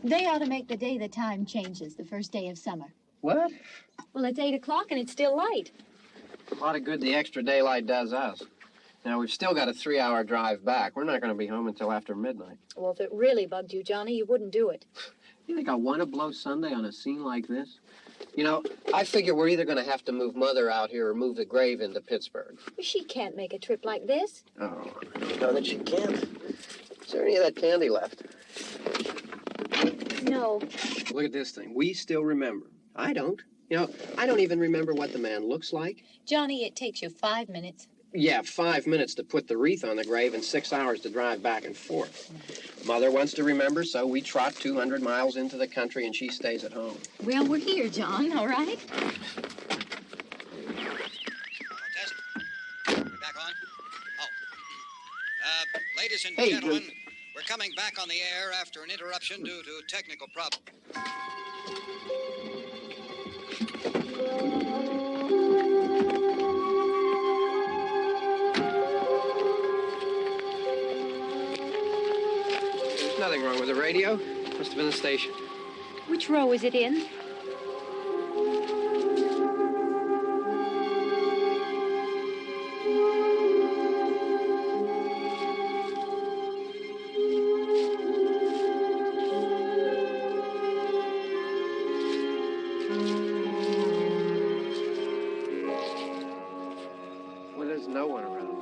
They ought to make the day the time changes, the first day of summer. What? Well, it's 8 o'clock and it's still light. A lot of good the extra daylight does us. Now, we've still got a 3-hour drive back. We're not going to be home until after midnight. Well, if it really bugged you, Johnny, you wouldn't do it. You think I want to blow Sunday on a scene like this? You know, I figure we're either going to have to move Mother out here or move the grave into Pittsburgh. She can't make a trip like this. Oh, I don't know that she can. Is there any of that candy left? No. Look at this thing. We still remember. I don't. You know, I don't even remember what the man looks like. Johnny, it takes you 5 minutes. Yeah, 5 minutes to put the wreath on the grave and 6 hours to drive back and forth. Mother wants to remember, so we trot 200 miles into the country and she stays at home. Well, we're here, John, all right? Test. We're back on? Oh. Ladies and gentlemen, we're coming back on the air after an interruption due to technical problems. There's nothing wrong with the radio. Must have been the station. Which row is it in? Well, there's no one around.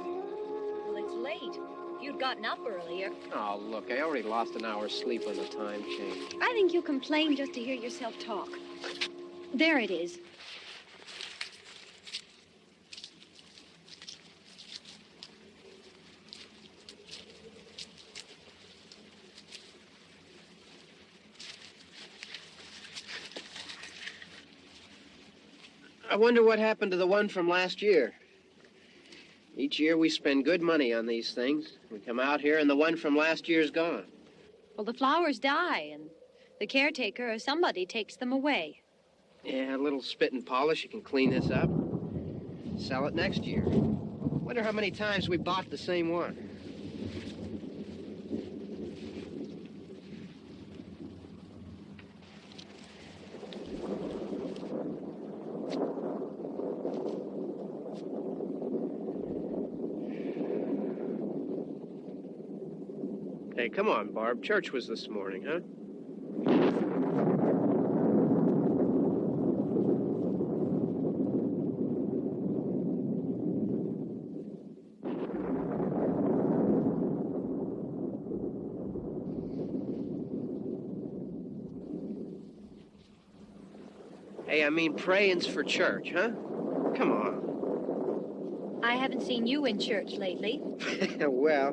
Well, it's late. If you'd gotten up earlier. Oh, look, I already lost an hour's sleep on the time change. I think you complain just to hear yourself talk. There it is. I wonder what happened to the one from last year. Each year we spend good money on these things. We come out here and the one from last year's gone. Well, the flowers die, and the caretaker or somebody takes them away. Yeah, a little spit and polish. You can clean this up. Sell it next year. Wonder how many times we bought the same one. Hey, come on, Barb. Church was this morning, huh? Hey, I mean praying's for church, huh? Come on. I haven't seen you in church lately. Well,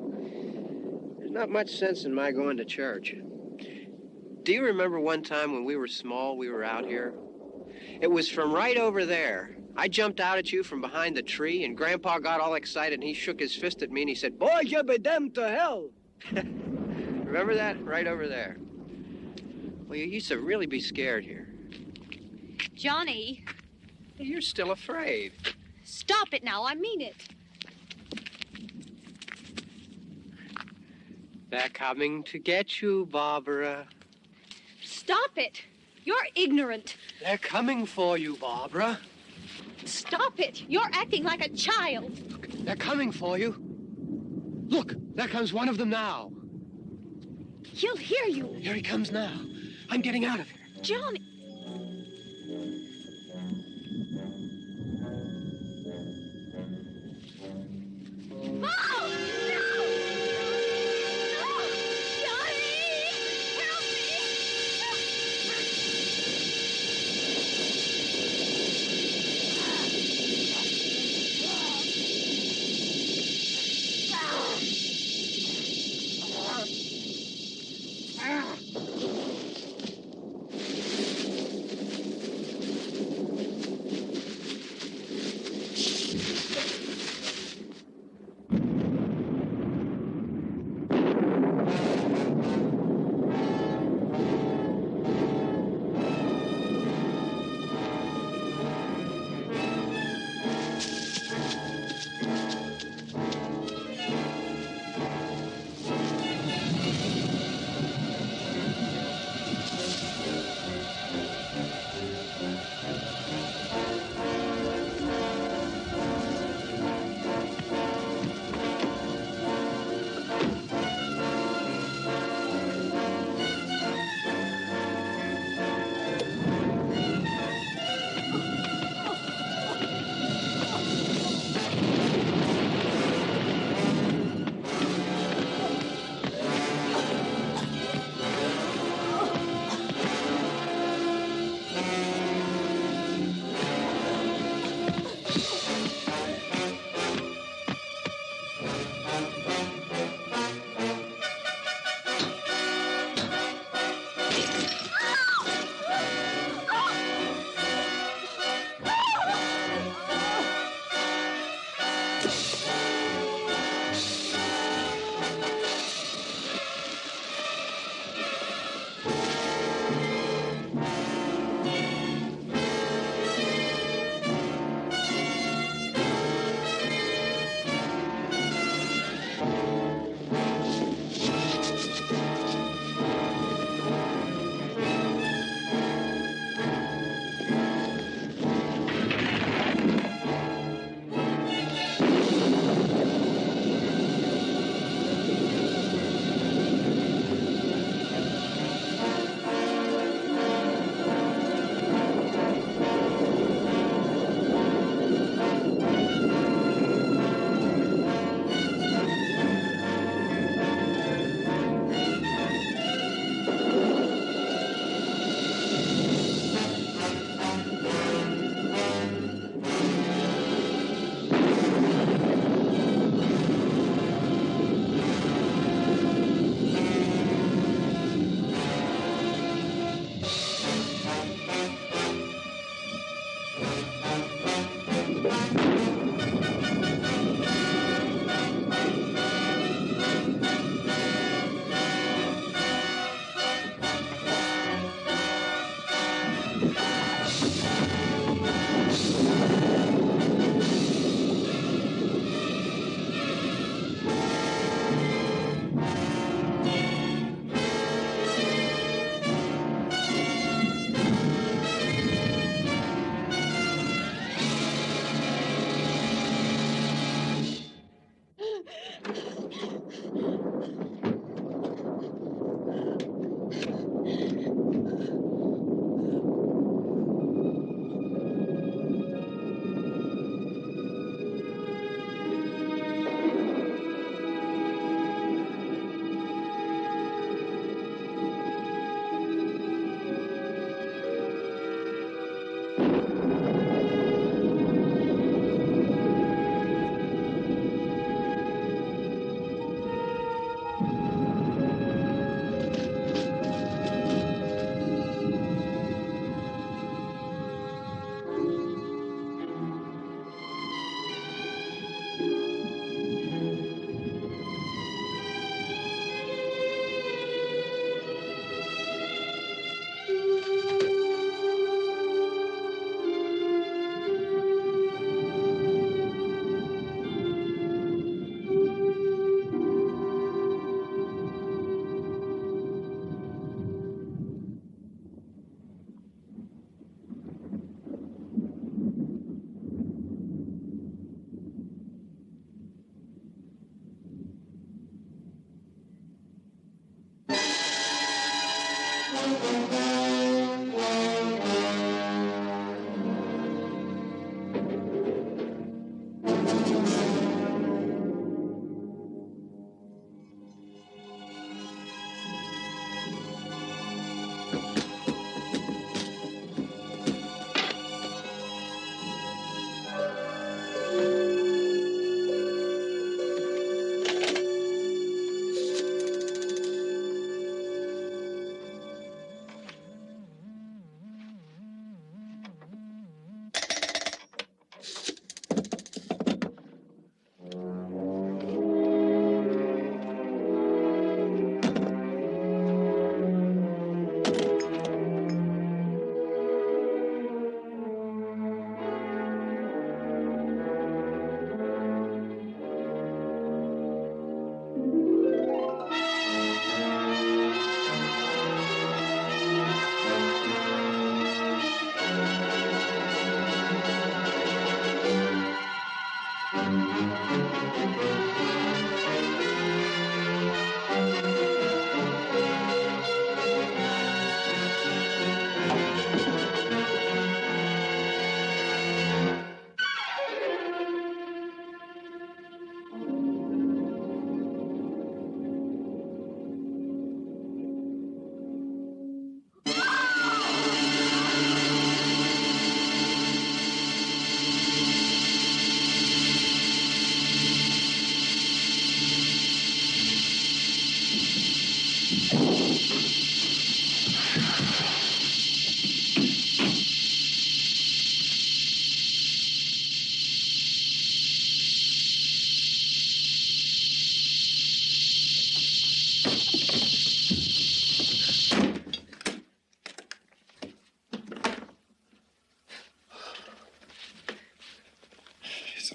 there's not much sense in my going to church. Do you remember one time when we were small, we were out here? It was from right over there. I jumped out at you from behind the tree, and Grandpa got all excited, and he shook his fist at me, and he said, "Boy, you be damned to hell." Remember that? Right over there. Well, you used to really be scared here. Johnny. You're still afraid. Stop it now. I mean it. They're coming to get you, Barbara. Stop it. You're ignorant. They're coming for you, Barbara. Stop it. You're acting like a child. Look, they're coming for you. Look, there comes one of them now. He'll hear you. Here he comes now. I'm getting out of here. John.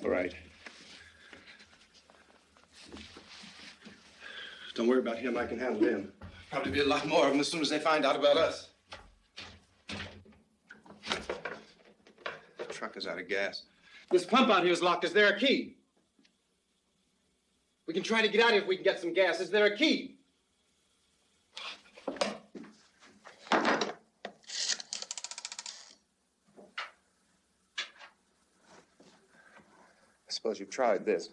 All right. Don't worry about him. I can handle him. Probably be a lot more of them as soon as they find out about us. The truck is out of gas. This pump out here is locked. Is there a key? We can try to get out here if we can get some gas. Is there a key? I suppose you've tried this.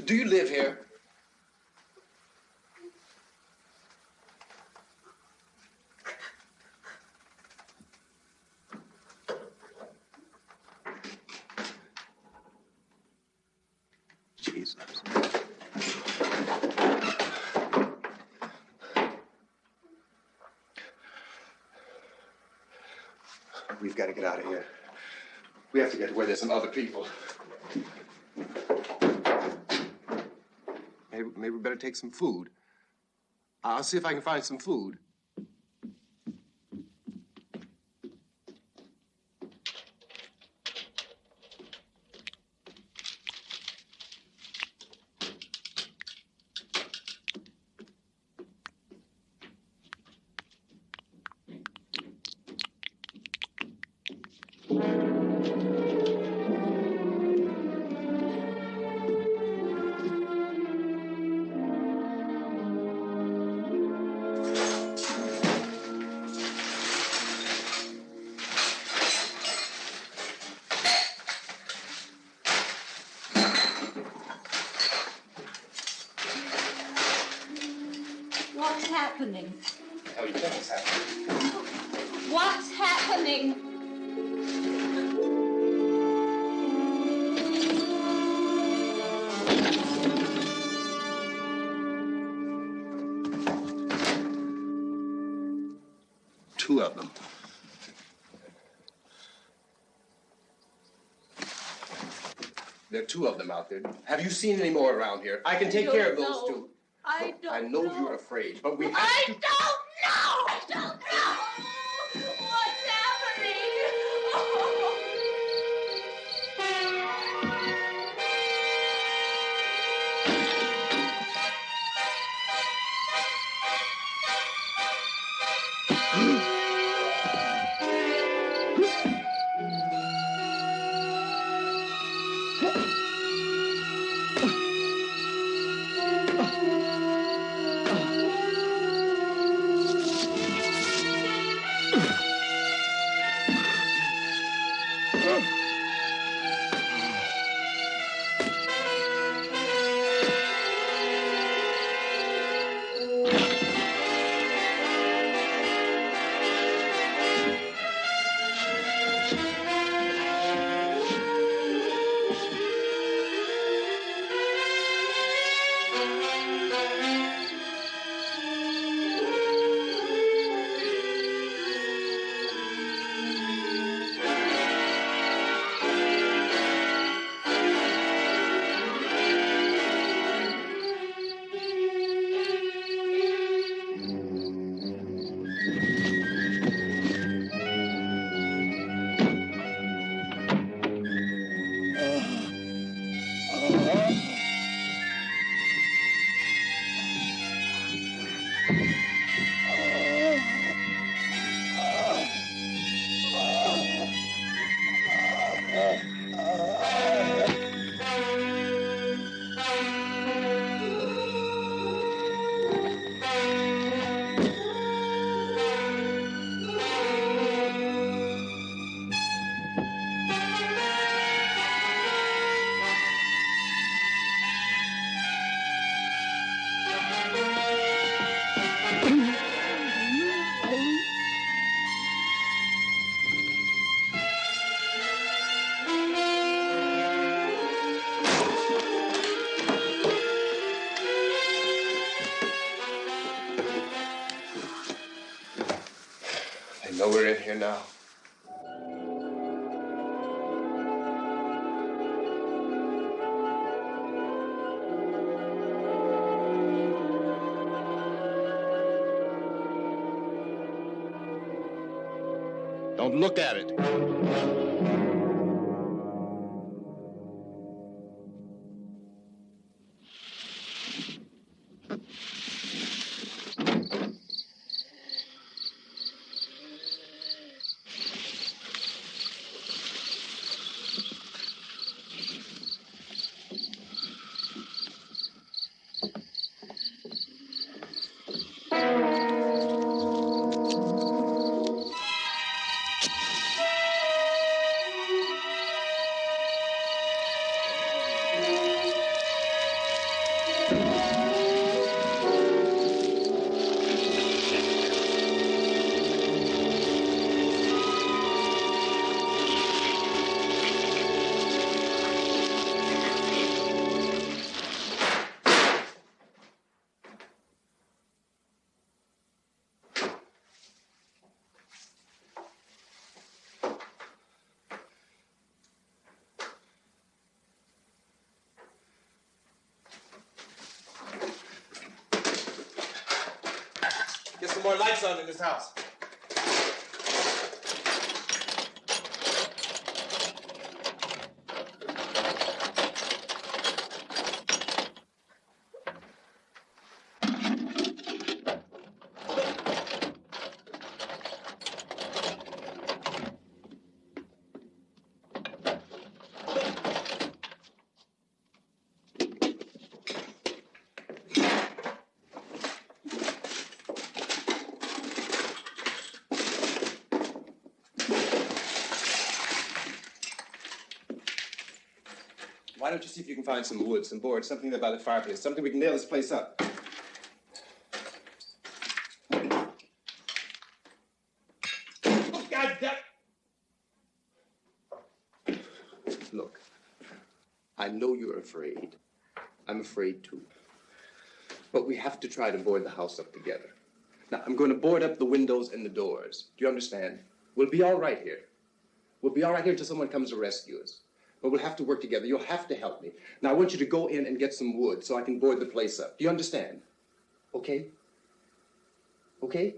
Do you live here? Jesus. We've got to get out of here. We have to get to where there's some other people. Maybe we better take some food. I'll see if I can find some food. What's happening? What the hell do you think is happening? What's happening? Two of them. There are two of them out there. Have you seen any more around here? I can take care of those two. I know you're afraid, but we have I to... don't know! I don't know! What's happening? I know we're in here now. Don't look at it. Get some more lights on in this house. Why don't you see if you can find some wood, some boards, something there by the fireplace, something we can nail this place up. Oh, God damn! Look, I know you're afraid. I'm afraid too. But we have to try to board the house up together. Now, I'm going to board up the windows and the doors. Do you understand? We'll be all right here. We'll be all right here until someone comes to rescue us. But we'll have to work together. You'll have to help me. Now, I want you to go in and get some wood so I can board the place up. Do you understand? Okay? Okay?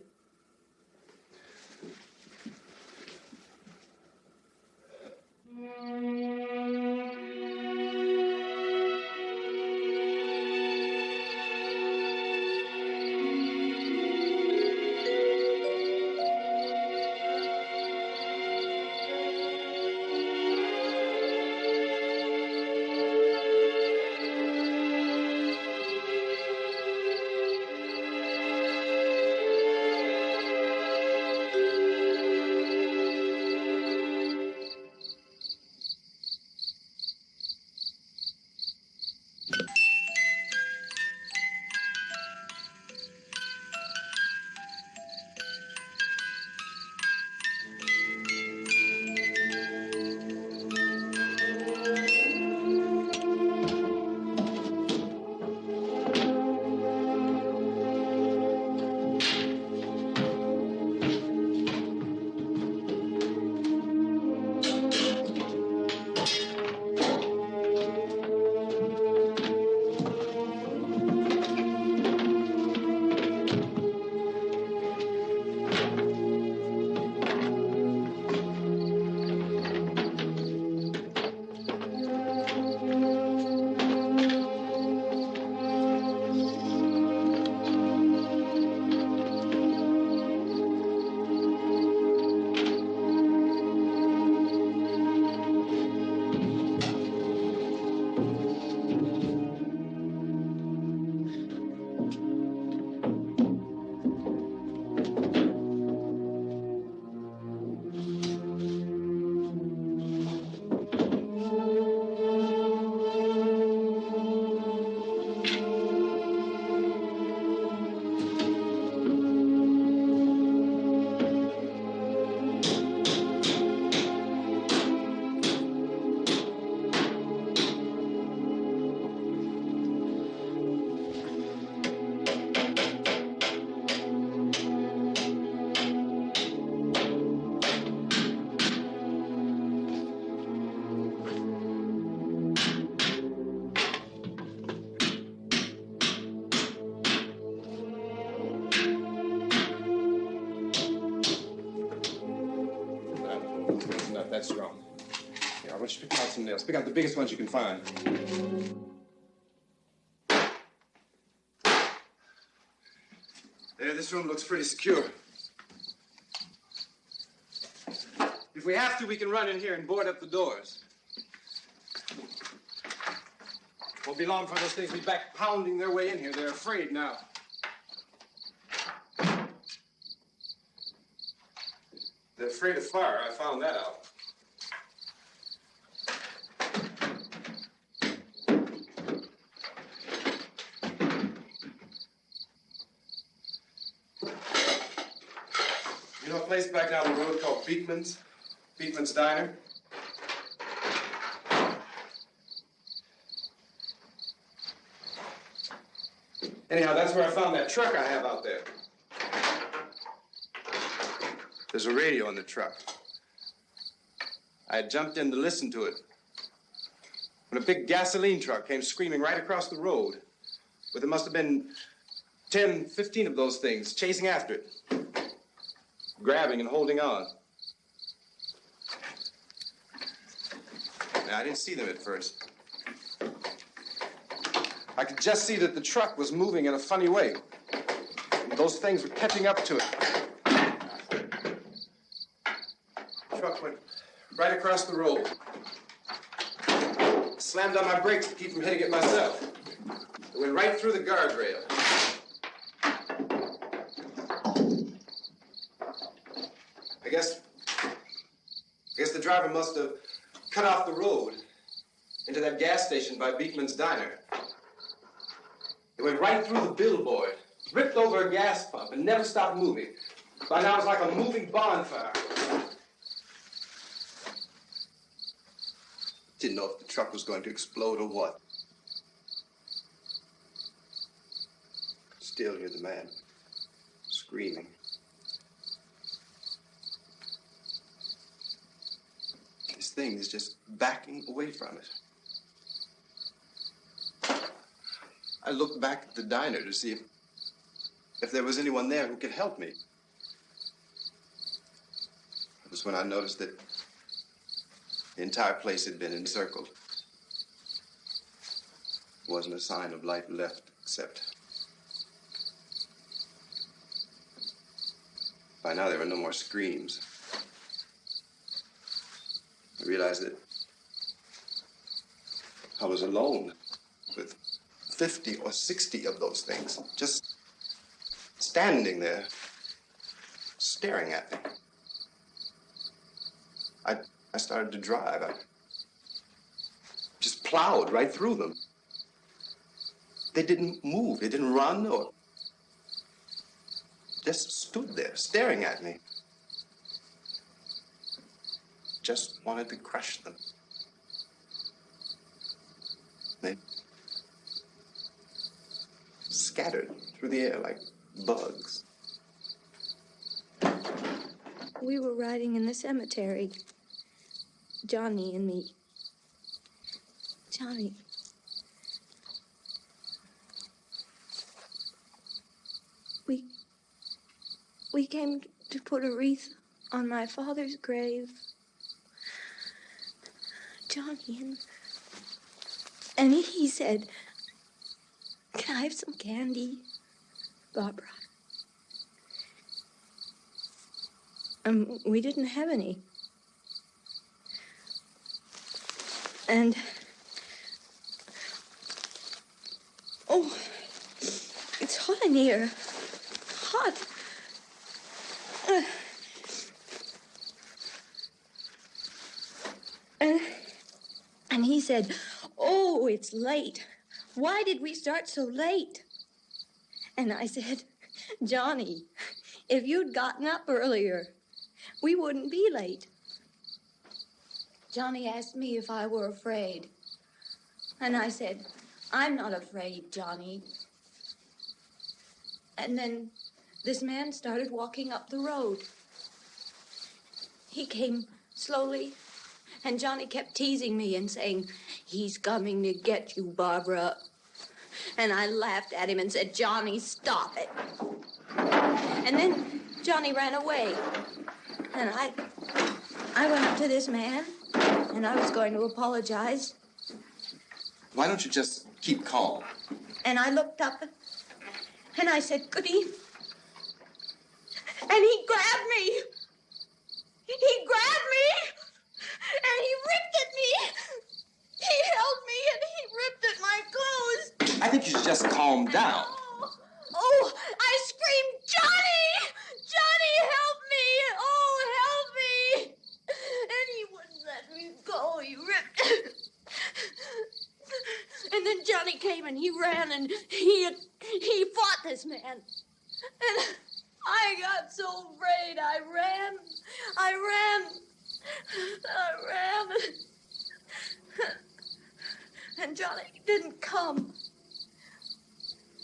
Yeah, I want you to pick out some nails. Pick out the biggest ones you can find. There, this room looks pretty secure. If we have to, we can run in here and board up the doors. Won't be long for those things to be back pounding their way in here. They're afraid now. They're afraid of fire. I found that out. You know a place back down the road called Beekman's? Beekman's Diner? Anyhow, that's where I found that truck I have out there. There's a radio in the truck. I had jumped in to listen to it when a big gasoline truck came screaming right across the road. But there must have been 10, 15 of those things chasing after it, grabbing and holding on. Now, I didn't see them at first. I could just see that the truck was moving in a funny way. Those things were catching up to it. The truck went right across the road. Slammed on my brakes to keep from hitting it myself. It went right through the guardrail. I guess the driver must have cut off the road into that gas station by Beekman's Diner. It went right through the billboard, ripped over a gas pump, and never stopped moving. By now, it's like a moving bonfire. Didn't know if the truck was going to explode or what. Still hear the man screaming. This thing is just backing away from it. I looked back at the diner to see if there was anyone there who could help me. It was when I noticed that the entire place had been encircled. There wasn't a sign of life left except... By now there were no more screams. I realized that I was alone with 50 or 60 of those things, just standing there, staring at me. I started to drive. I just plowed right through them. They didn't move. They didn't run or just stood there, staring at me. Just wanted to crush them. They scattered through the air like bugs. We were riding in the cemetery, Johnny and me. Johnny. We came to put a wreath on my father's grave. Johnny, and he said, "Can I have some candy, Barbara?" We didn't have any. And, oh, it's hot in here. Hot. And he said, "Oh, it's late. Why did we start so late?" And I said, "Johnny, if you'd gotten up earlier, we wouldn't be late." Johnny asked me if I were afraid. And I said, "I'm not afraid, Johnny." And then this man started walking up the road. He came slowly, and Johnny kept teasing me and saying, "He's coming to get you, Barbara." And I laughed at him and said, "Johnny, stop it." And then Johnny ran away. And I went up to this man, And I was going to apologize. Why don't you just keep calm? And I looked up and I said, good evening. And he grabbed me. He grabbed me and he ripped at me. He held me and he ripped at my clothes. I think you should just calm down. Oh, I screamed, Johnny! Johnny, help me! Oh, help me! And he wouldn't let me go. He ripped. And then Johnny came and he ran and he fought this man. And I got so afraid. I ran. And Johnny didn't come.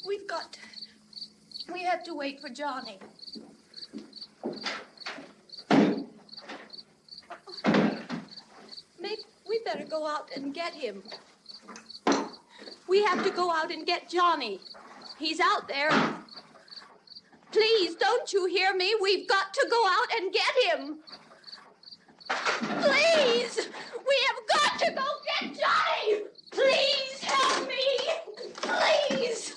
We have to wait for Johnny. Maybe we better go out and get him. We have to go out and get Johnny. He's out there. Please, don't you hear me? We've got to go out and get him. Please! We have got to go get Johnny! Please help me! Please!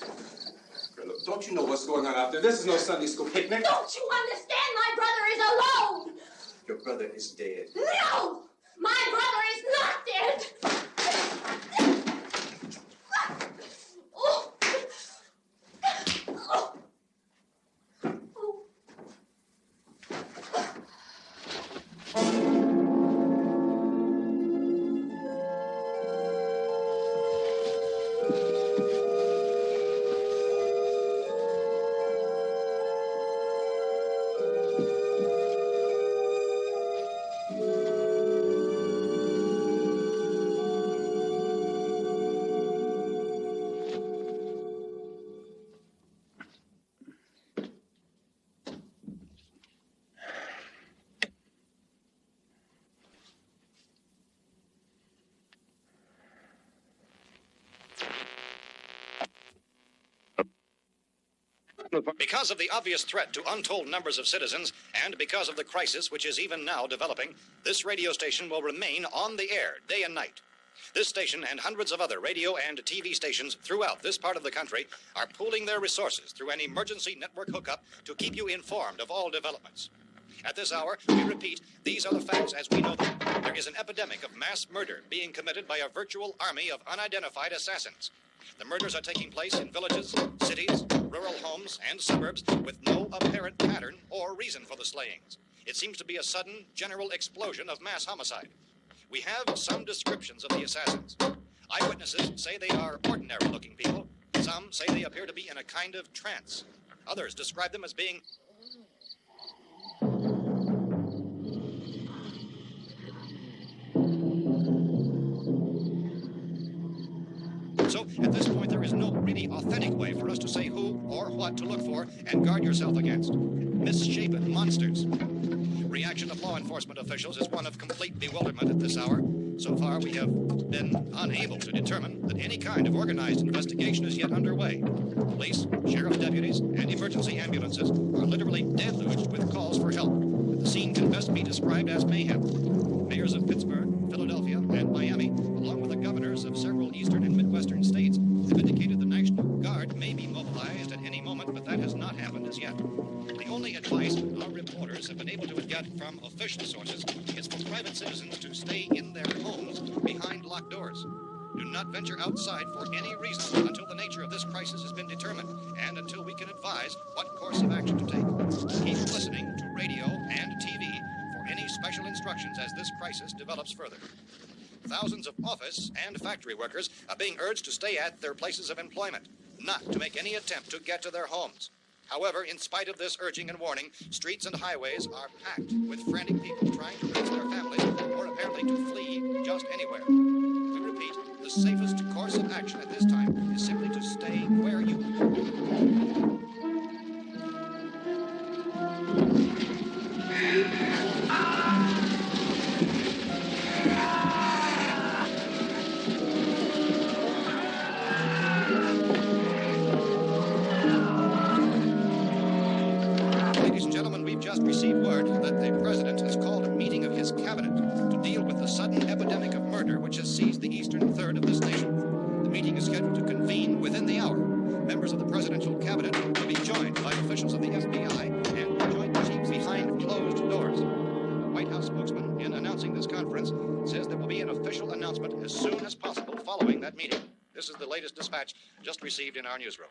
Look, don't you know what's going on out there? This is no Sunday school picnic. Don't you understand? My brother is alone! Your brother is dead. No! My brother is not dead! Oh. Oh. Because of the obvious threat to untold numbers of citizens, and because of the crisis which is even now developing, this radio station will remain on the air day and night. This station and hundreds of other radio and TV stations throughout this part of the country are pooling their resources through an emergency network hookup to keep you informed of all developments. At this hour, we repeat, these are the facts as we know them. There is an epidemic of mass murder being committed by a virtual army of unidentified assassins. The murders are taking place in villages, cities, rural homes, and suburbs with no apparent pattern or reason for the slayings. It seems to be a sudden, general explosion of mass homicide. We have some descriptions of the assassins. Eyewitnesses say they are ordinary-looking people. Some say they appear to be in a kind of trance. Others describe them as being... So, at this point, there is no really authentic way for us to say who or what to look for and guard yourself against. Misshapen monsters. Reaction of law enforcement officials is one of complete bewilderment at this hour. So far, we have been unable to determine that any kind of organized investigation is yet underway. Police, sheriff's deputies, and emergency ambulances are literally deluged with calls for help. The scene can best be described as mayhem. Mayors of Pittsburgh, Philadelphia, and Miami, along with the governors of several eastern and midwestern states, have indicated the National Guard may be mobilized at any moment, but that has not happened as yet. The only advice our reporters have been able to get from official sources is for private citizens to stay in their homes behind locked doors. Do not venture outside for any reason until the nature of this crisis has been determined and until we can advise what course of action to take. Keep listening to radio and TV for any special instructions as this crisis develops further. Thousands of office and factory workers are being urged to stay at their places of employment, not to make any attempt to get to their homes. However, in spite of this urging and warning, streets and highways are packed with frantic people trying to reach their families or apparently to flee just anywhere. We repeat, the safest course of action at this time is simply to stay where you just received word that the president has called a meeting of his cabinet to deal with the sudden epidemic of murder which has seized the eastern third of this nation. The meeting is scheduled to convene within the hour. Members of the presidential cabinet will be joined by officials of the FBI and the joint chiefs behind closed doors. The White House spokesman, in announcing this conference, says there will be an official announcement as soon as possible following that meeting. This is the latest dispatch just received in our newsroom.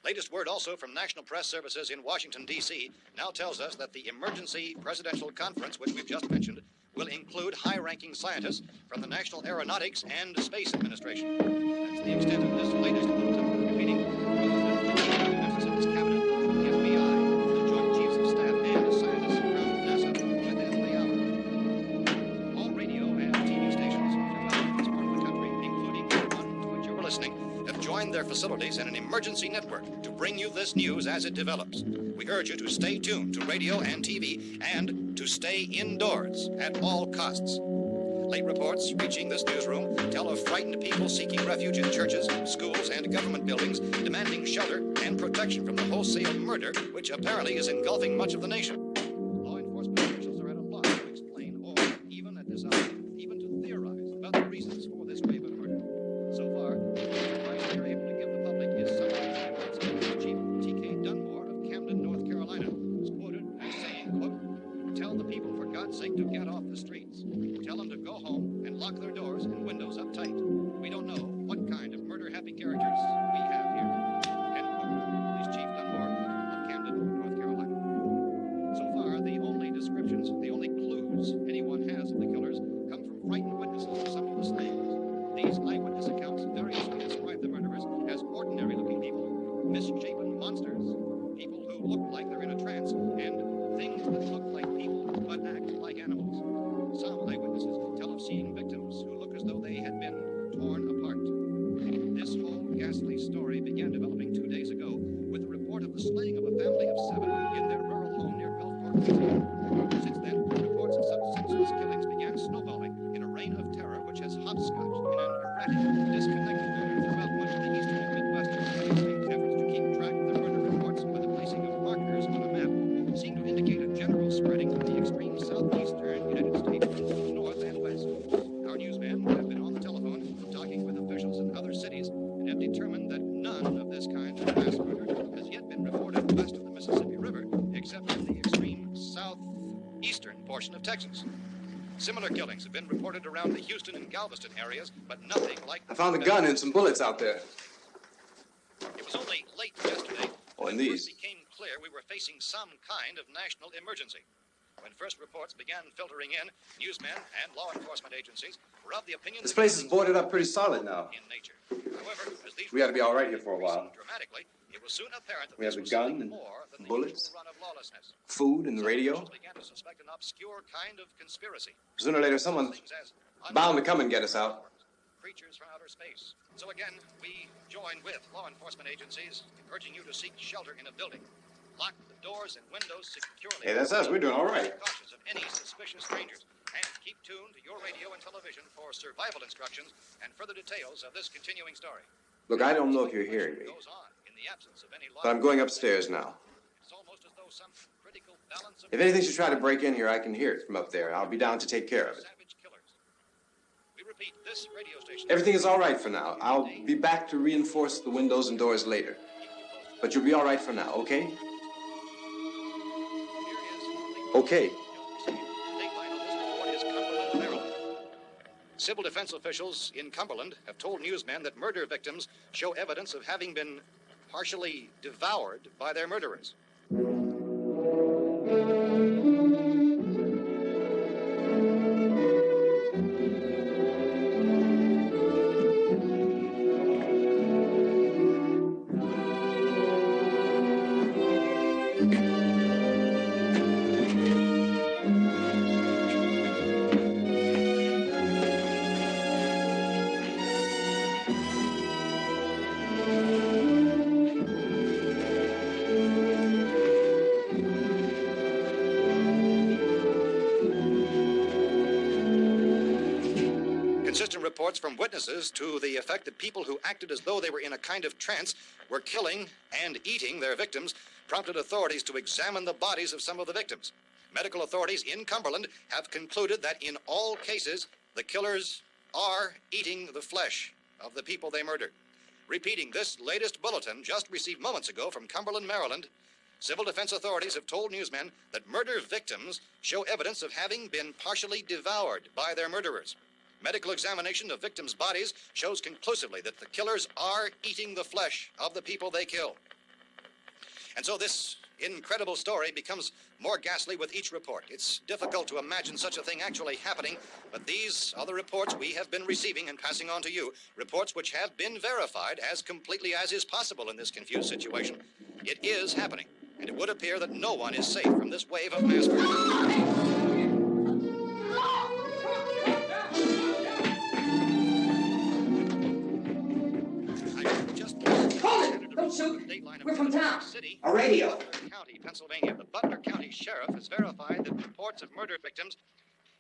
Latest word also from National Press Services in Washington, D.C. now tells us that the emergency presidential conference, which we've just mentioned, will include high-ranking scientists from the National Aeronautics and Space Administration. That's the extent of this latest bulletin, meeting members of this cabinet, the FBI, the Joint Chiefs of Staff, and scientists from NASA within the hour. All radio and TV stations throughout this part of the country, including the one to which you were listening, have joined their facilities in an emergency network to bring you this news as it develops. We urge you to stay tuned to radio and TV and to stay indoors at all costs. Late reports reaching this newsroom tell of frightened people seeking refuge in churches, schools, and government buildings, demanding shelter and protection from the wholesale murder which apparently is engulfing much of the nation. Law enforcement officials are at a loss to explain or, even at this hour, even to theorize about the reasons for this wave of murder. So far, the advice we are able to give the public is something Chief T.K. Dunmore of Camden, North Carolina, was quoted as saying, quote, "Tell the people, for God's sake, to get off the streets. Tell them to go home and lock their doors and windows up tight. We don't know what kind of murder-happy characters we have here." End quote. This Chief Dunmore of Camden, North Carolina. So far, the only descriptions, the only clues anyone has of the killers come from frightened witnesses of some of the slayings. These eyewitness accounts variously describe the murderers as ordinary-looking people, misshapen monsters, people who look like they're in a trance, and things that look like people but act like animals. Some eyewitnesses tell of seeing victims who look as though they had been torn apart. This whole ghastly story began developing 2 days ago with the report of the slaying of a family of 7 in their rural home near Gulfport, Louisiana. Since then, reports of such senseless killings began snowballing in a reign of terror which has hopscotched in an erratic, disconnected manner throughout much of the eastern and midwestern United States. Efforts to keep track of the murder reports by the placing of markers on a map seem to indicate a general spreading of the extreme southeastern United States from the north and west. Our newsmen have been on the telephone talking with officials in other cities and have determined that none of this kind of mass murder has yet been reported west of the Mississippi River, except in the extreme southeastern portion of Texas. Similar killings have been reported around the Houston and Galveston areas, but nothing like... I found a gun and some bullets out there. It was only late yesterday Oh, and when it these. first became clear we were facing some kind of national emergency. When first reports began filtering in, newsmen and law enforcement agencies were of the opinion This that place is boarded up pretty solid now. in nature. However, as these We ought to be all right reports here for a while. increased dramatically, it was soon apparent that We have this a was gun something and more than the bullets. usual run of lawlessness. Food and the Some radio. officials began to suspect an obscure kind of conspiracy. Sooner or later, someone's Things as bound to come and get us out. creatures from outer space. So again, we join with law enforcement agencies, urging you to seek shelter in a building. Lock the doors and windows securely. Hey, that's us. We're doing all right. Be cautious of any suspicious strangers. And keep tuned to your radio and television for survival instructions and further details of this continuing story. Look, I don't know if you're hearing me, Goes on in the absence of any law. but I'm going upstairs now. It's almost as though some critical balance of If anything should try to break in here, I can hear it from up there. I'll be down to take care of it. savage killers. We repeat, this radio station. Everything is all right for now. I'll be back to reinforce the windows and doors later. But you'll be all right for now, okay? Okay. Civil defense officials in Cumberland have told newsmen that murder victims show evidence of having been partially devoured by their murderers. Consistent reports from witnesses to the effect that people who acted as though they were in a kind of trance were killing and eating their victims prompted authorities to examine the bodies of some of the victims. Medical authorities in Cumberland have concluded that in all cases, The killers are eating the flesh of the people they murdered. Repeating this latest bulletin just received moments ago from Cumberland, Maryland, civil defense authorities have told newsmen that murder victims show evidence of having been partially devoured by their murderers. Medical examination of victims' bodies shows conclusively that the killers are eating the flesh of the people they kill. And so this incredible story becomes more ghastly with each report. It's difficult to imagine such a thing actually happening, but these are the reports we have been receiving and passing on to you, reports which have been verified as completely as is possible in this confused situation. It is happening, and it would appear that no one is safe from this wave of mass murder. Don't shoot. We're from town. A radio. County, Pennsylvania. The Butler County Sheriff has verified that reports of murder victims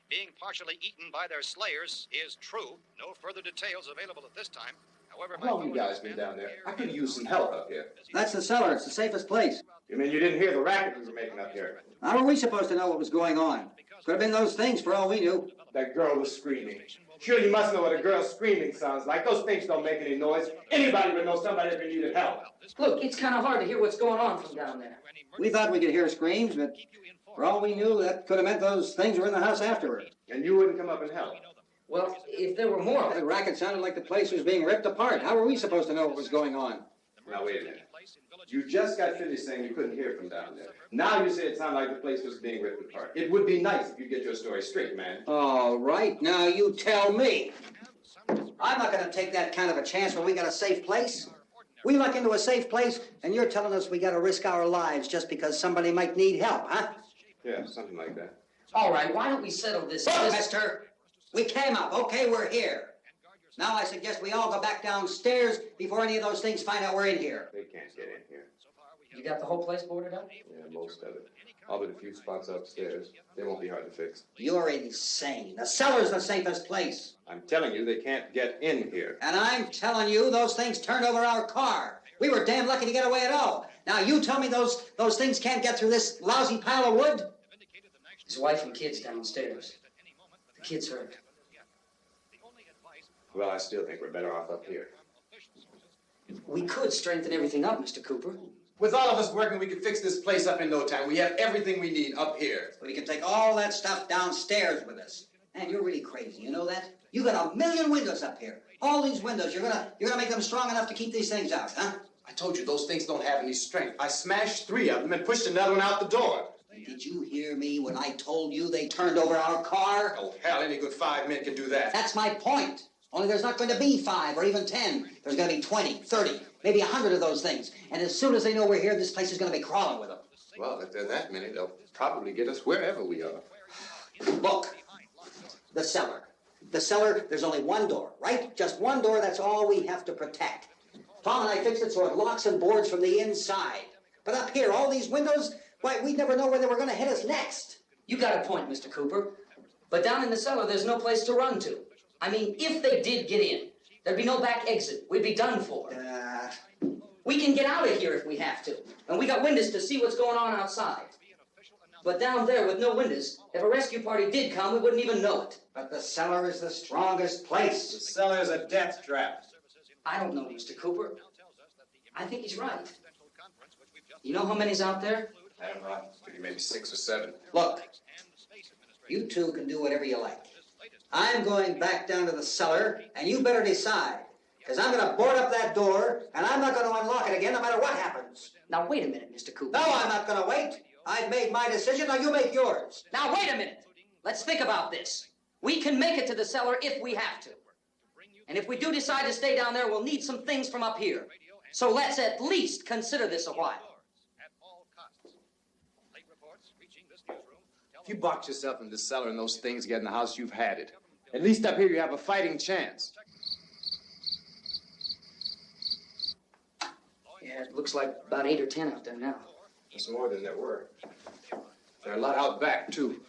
being partially eaten by their slayers is true. No further details available at this time. However, How long you guys been down there? I could use some help up here. That's the cellar. It's the safest place. You mean you didn't hear the racket we were making up here? How were we supposed to know what was going on? Could have been those things for all we knew. That girl was screaming. Sure, you must know what a girl screaming sounds like. Those things don't make any noise. Anybody would know somebody ever needed help. Look, it's kind of hard to hear what's going on from down there. We thought we could hear screams, but for all we knew, that could have meant those things were in the house afterward. And you wouldn't come up and help. Well, if there were more... The racket sounded like the place was being ripped apart. How were we supposed to know what was going on? Now, wait a minute. You just got finished saying you couldn't hear from down there. Now you say it sounded like the place was being ripped apart. It would be nice if you get your story straight, man. All right, now you tell me. I'm not going to take that kind of a chance when we got a safe place. We luck into a safe place, and you're telling us we got to risk our lives just because somebody might need help, huh? Yeah, something like that. All right, why don't we settle this? Look, mister, we came up. Okay, we're here. Now I suggest we all go back downstairs before any of those things find out we're in here. They can't get in here. You got the whole place boarded up? Yeah, most of it. All but a few spots upstairs. They won't be hard to fix. You're insane. The cellar's the safest place. I'm telling you, they can't get in here. And I'm telling you, those things turned over our car. We were damn lucky to get away at all. Now you tell me those things can't get through this lousy pile of wood? His wife and kids downstairs. The kid's hurt. Well, I still think we're better off up here. We could strengthen everything up, Mr. Cooper. With all of us working, we could fix this place up in no time. We have everything we need up here. We can take all that stuff downstairs with us. Man, you're really crazy, you know that? You got 1,000,000 windows up here. All these windows, you're gonna make them strong enough to keep these things out, huh? I told you, those things don't have any strength. I smashed 3 of them and pushed another one out the door. Did you hear me when I told you they turned over our car? Oh, hell, any good 5 men can do that. That's my point. Only there's not going to be 5 or even 10. There's going to be 20, 30, maybe 100 of those things. And as soon as they know we're here, this place is going to be crawling with them. Well, if there are that many, they'll probably get us wherever we are. Look, the cellar. The cellar, there's only one door, right? Just one door, that's all we have to protect. Tom and I fixed it so it locks and boards from the inside. But up here, all these windows, why, we'd never know where they were going to hit us next. You got a point, Mr. Cooper. But down in the cellar, there's no place to run to. I mean, if they did get in, there'd be no back exit. We'd be done for. We can get out of here if we have to. And we got windows to see what's going on outside. But down there with no windows, if a rescue party did come, we wouldn't even know it. But the cellar is the strongest place. The cellar is a death trap. I don't know, Mr. Cooper. I think he's right. You know how many's out there? I don't know. Maybe 6 or 7. Look, you two can do whatever you like. I'm going back down to the cellar, and you better decide. Because I'm going to board up that door, and I'm not going to unlock it again no matter what happens. Now, wait a minute, Mr. Cooper. No, I'm not going to wait. I've made my decision, now you make yours. Now, wait a minute. Let's think about this. We can make it to the cellar if we have to. And if we do decide to stay down there, we'll need some things from up here. So let's at least consider this a while. If you box yourself in the cellar and those things get in the house, you've had it. At least up here you have a fighting chance. Yeah, it looks like about 8 or 10 out there now. There's more than there were. There are a lot out back, too.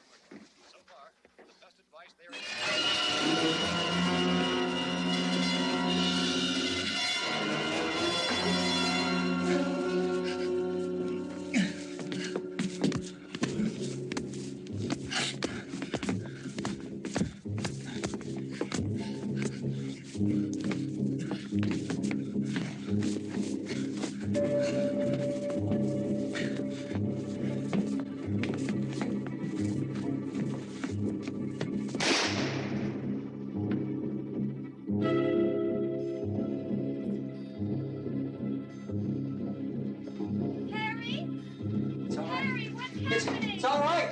It's all right.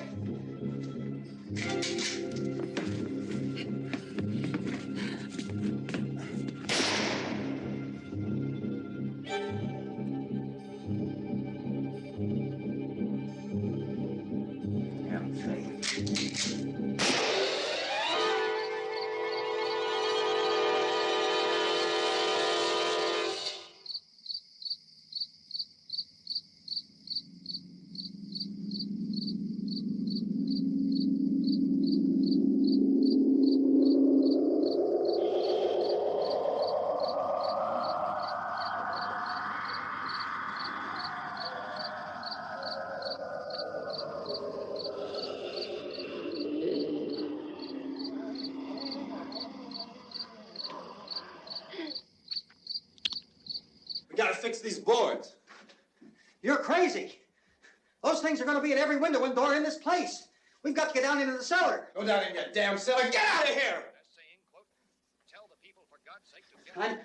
We gotta fix these boards. You're crazy. Those things are going to be at every window and door in this place. We've got to get down into the cellar. Go down in your damn cellar. Get out of here!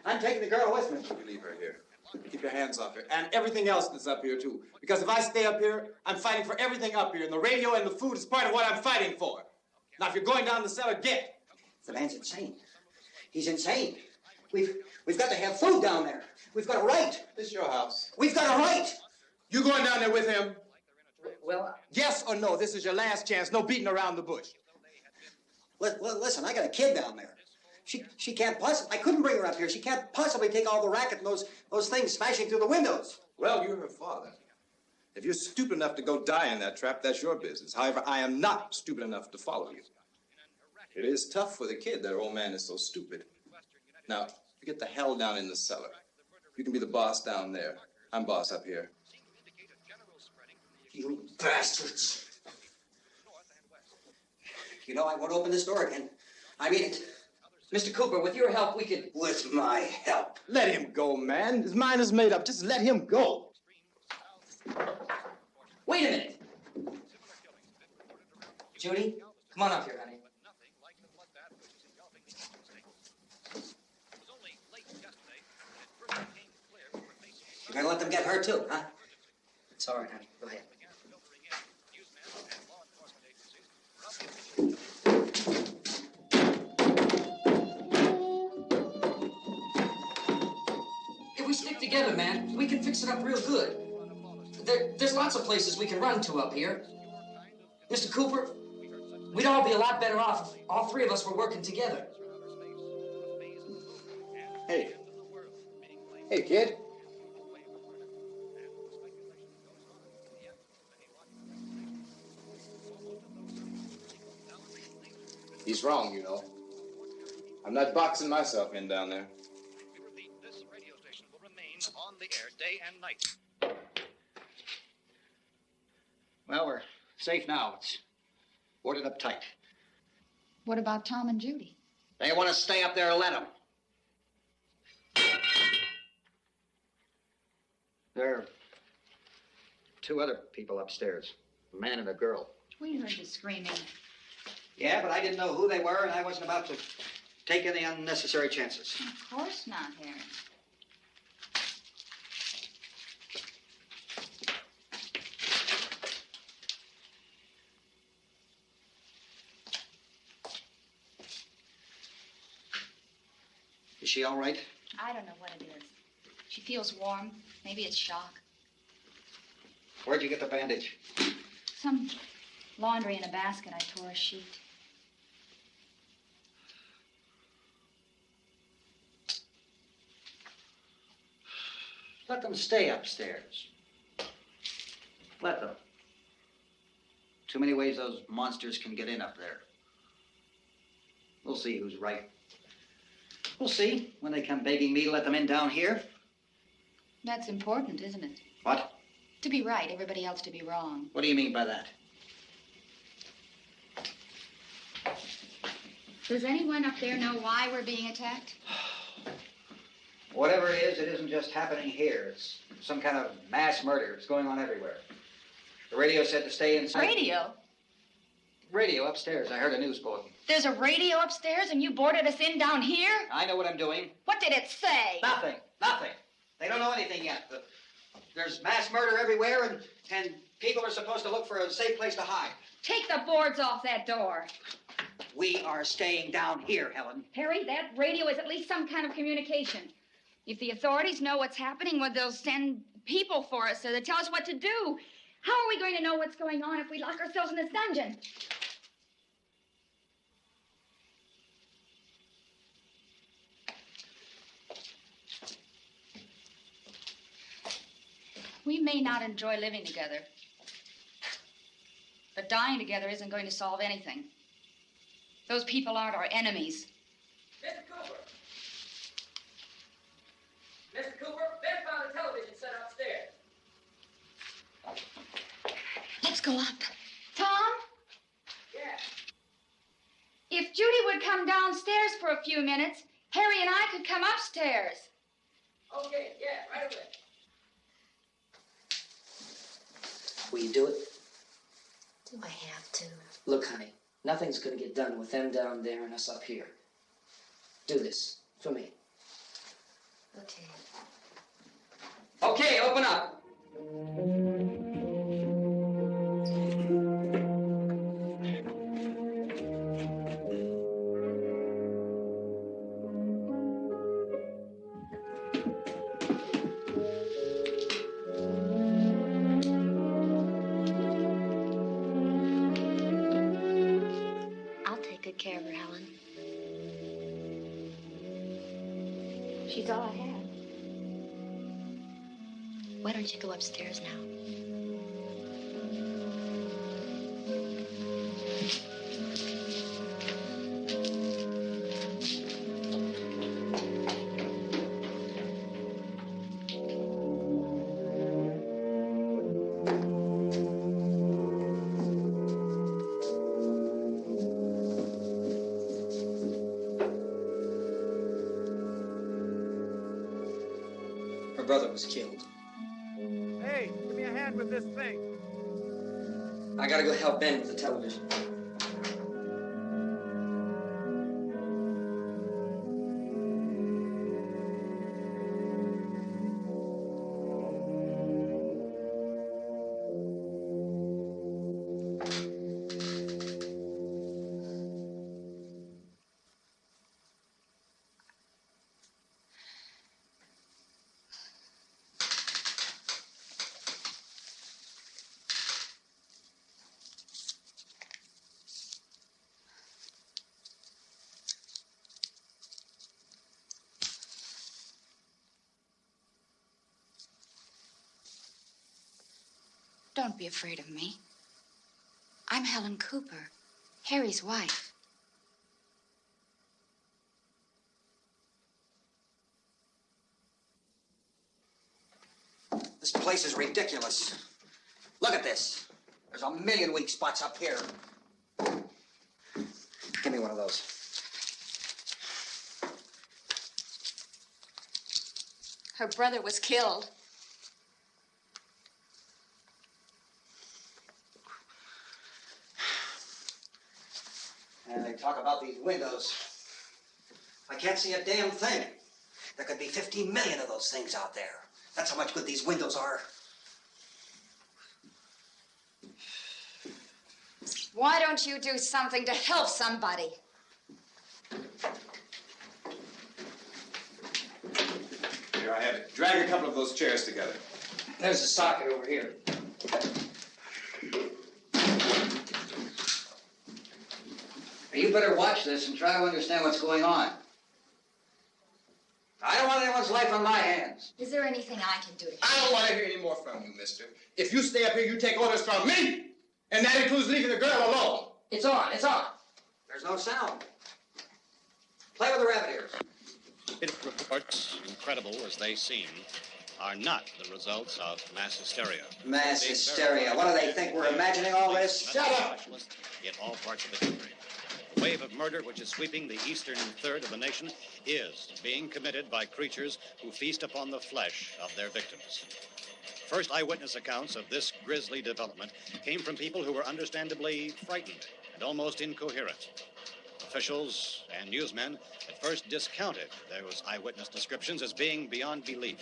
I'm taking the girl with me. You leave her here. Keep your hands off her. And everything else that's up here, too. Because if I stay up here, I'm fighting for everything up here. And the radio and the food is part of what I'm fighting for. Now, if you're going down the cellar, get. The man's insane. He's insane. We've got to have food down there. We've got a right. This is your house. We've got a right. You going down there with him? Well, Yes or no? This is your last chance. No beating around the bush. Listen, I got a kid down there. She can't possibly. I couldn't bring her up here. She can't possibly take all the racket and those things smashing through the windows. Well, you're her father. If you're stupid enough to go die in that trap, that's your business. However, I am not stupid enough to follow you. It is tough for the kid. That old man is so stupid. Now, you get the hell down in the cellar. You can be the boss down there. I'm boss up here. You bastards. You know, I won't open this door again. I mean it. Mr. Cooper, with your help, we could... With my help. Let him go, man. His mind is made up. Just let him go. Wait a minute. Judy, come on up here, honey. You're gonna let them get hurt too, huh? It's all right, honey. Go ahead. If we stick together, man, we can fix it up real good. There's lots of places we can run to up here. Mr. Cooper, we'd all be a lot better off if all three of us were working together. Hey. Hey, kid. He's wrong, you know. I'm not boxing myself in down there. This radio station will remain on the air day and night. Well, we're safe now. It's boarded up tight. What about Tom and Judy? They want to stay up there, let them. There are two other people upstairs, a man and a girl. We heard the screaming. Yeah, but I didn't know who they were, and I wasn't about to take any unnecessary chances. Of course not, Harry. Is she all right? I don't know what it is. She feels warm. Maybe it's shock. Where'd you get the bandage? Some laundry in a basket. I tore a sheet. Let them stay upstairs. Let them. Too many ways those monsters can get in up there. We'll see who's right. We'll see when they come begging me to let them in down here. That's important, isn't it? What? To be right, everybody else to be wrong. What do you mean by that? Does anyone up there know why we're being attacked? Whatever it isn't just happening here. It's some kind of mass murder. It's going on everywhere. The radio said to stay inside. Radio? Radio upstairs. I heard a news bulletin. There's a radio upstairs and you boarded us in down here? I know what I'm doing. What did it say? Nothing. They don't know anything yet. There's mass murder everywhere, and people are supposed to look for a safe place to hide. Take the boards off that door. We are staying down here, Helen. Harry, that radio is at least some kind of communication. If the authorities know what's happening, well, they'll send people for us to tell us what to do. How are we going to know what's going on if we lock ourselves in this dungeon? We may not enjoy living together, but dying together isn't going to solve anything. Those people aren't our enemies. Mr. Cooper! Mr. Cooper, Ben found a television set upstairs. Let's go up. Tom? Yeah. If Judy would come downstairs for a few minutes, Harry and I could come upstairs. Okay, yeah, right away. Will you do it? Do I have to? Look, honey, nothing's gonna get done with them down there and us up here. Do this for me. Okay. Okay, open up. I'll take good care of her, Helen. She's all I have. Why don't you go upstairs now? Her brother was killed. Hey, give me a hand with this thing. I gotta go help Ben with the television. Don't be afraid of me. I'm Helen Cooper, Harry's wife. This place is ridiculous. Look at this. There's a million weak spots up here. Give me one of those. Her brother was killed. And they talk about these windows. I can't see a damn thing. There could be 15 million of those things out there. That's how much good these windows are. Why don't you do something to help somebody? Here, I have it. Drag a couple of those chairs together. There's a socket over here. You better watch this and try to understand what's going on. I don't want anyone's life on my hands. Is there anything I can do to I don't want to hear any more from you, mister. If you stay up here, you take orders from me. And that includes leaving the girl alone. It's on, it's on. There's no sound. Play with the rabbit ears. Reports, incredible as they seem, are not the results of mass hysteria. Mass hysteria. What do they think? We're imagining all this? Shut up! In all parts of the country. wave of murder which is sweeping the eastern third of the nation is being committed by creatures who feast upon the flesh of their victims. First eyewitness accounts of this grisly development came from people who were understandably frightened and almost incoherent. Officials and newsmen at first discounted those eyewitness descriptions as being beyond belief.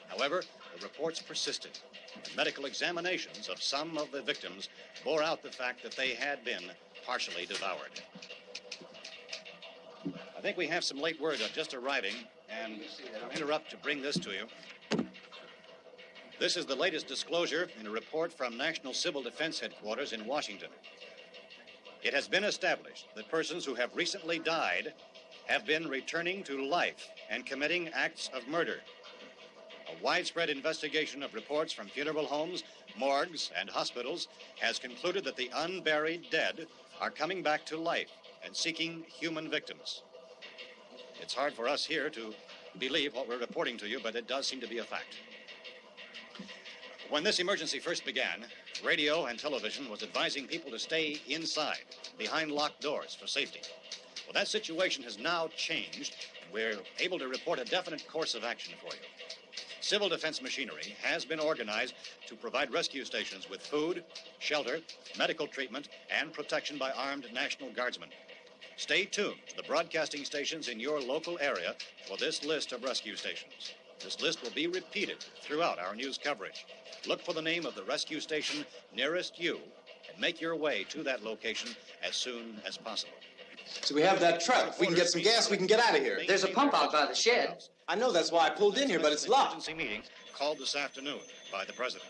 However, the reports persisted. Medical examinations of some of the victims bore out the fact that they had been partially devoured. I think we have some late word just arriving, and I'll interrupt to bring this to you. This is the latest disclosure in a report from National Civil Defense Headquarters in Washington. It has been established that persons who have recently died have been returning to life and committing acts of murder. A widespread investigation of reports from funeral homes, morgues, and hospitals has concluded that the unburied dead are coming back to life and seeking human victims. It's hard for us here to believe what we're reporting to you, but it does seem to be a fact. When this emergency first began, radio and television was advising people to stay inside, behind locked doors for safety. Well, that situation has now changed. We're able to report a definite course of action for you. Civil defense machinery has been organized to provide rescue stations with food, shelter, medical treatment, and protection by armed National Guardsmen. Stay tuned to the broadcasting stations in your local area for this list of rescue stations. This list will be repeated throughout our news coverage. Look for the name of the rescue station nearest you and make your way to that location as soon as possible. So we have that truck. If we can get some gas, we can get out of here. There's a pump out by the shed. I know, that's why I pulled in here, but it's locked. Emergency meeting called this afternoon by the President.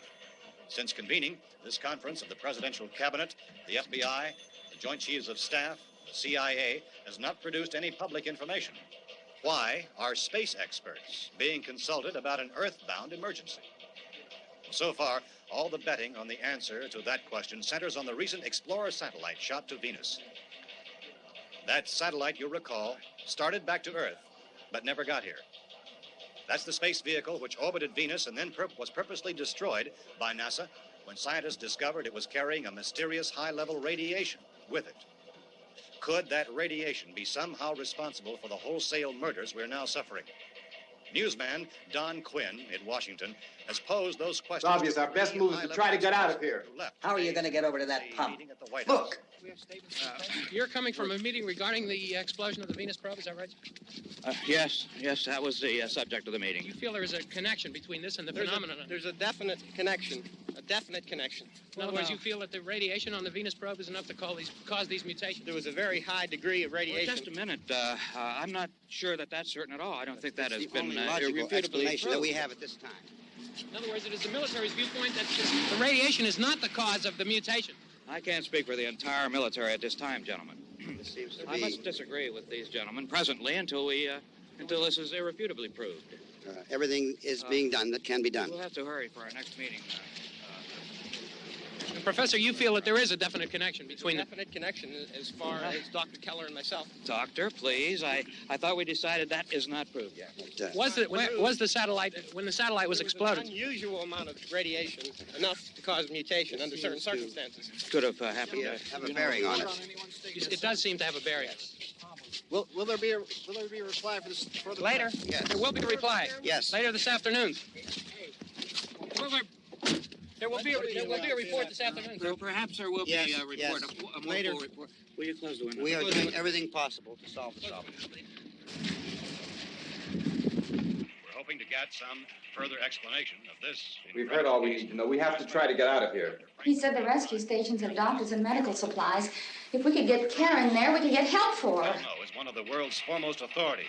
Since convening this conference of the Presidential Cabinet, the FBI, the Joint Chiefs of Staff, the CIA has not produced any public information. Why are space experts being consulted about an earthbound emergency? So far, all the betting on the answer to that question centers on the recent Explorer satellite shot to Venus. That satellite, you'll recall, started back to Earth, but never got here. That's the space vehicle which orbited Venus and then was purposely destroyed by NASA when scientists discovered it was carrying a mysterious high-level radiation with it. Could that radiation be somehow responsible for the wholesale murders we're now suffering? Newsman Don Quinn in Washington has posed those questions. It's obvious our best move is to try to get out of here. How are you going to get over to that pump? Look! You're coming from a meeting regarding the explosion of the Venus probe, is that right? Yes, that was the subject of the meeting. You feel there is a connection between this and the phenomenon? There's a definite connection. In other words, you feel that the radiation on the Venus probe is enough to cause these mutations? There was a very high degree of radiation. Well, just a minute. I'm not sure that that's certain at all. I don't think that has been logical explanation that we have at this time. In other words, it is the military's viewpoint that the radiation is not the cause of the mutation. I can't speak for the entire military at this time, gentlemen. This seems to be... I must disagree with these gentlemen presently until this is irrefutably proved. Everything is being done that can be done. We'll have to hurry for our next meeting. Professor, you feel that there is a definite connection between them? Definite connection as far as Dr. Keller and myself. Doctor, please. I thought we decided that is not proved yet. Was the satellite, when the satellite was exploded? An unusual amount of radiation, enough to cause mutation under certain circumstances. Could have happened. Have a bearing on it. It does seem to have a bearing. Will there be a reply for this? Later? Yes. There will be a reply. Yes. Later this afternoon. There will be a report this afternoon. Well, perhaps there will be a report, yes. a more full report. Will you close the window? We are doing everything possible to solve the problem. We're hoping to get some further explanation of this. We've heard all we need to know. We have to try to get out of here. He said the rescue stations have doctors and medical supplies. If we could get care in there, we could get help for her. Romero is one of the world's foremost authorities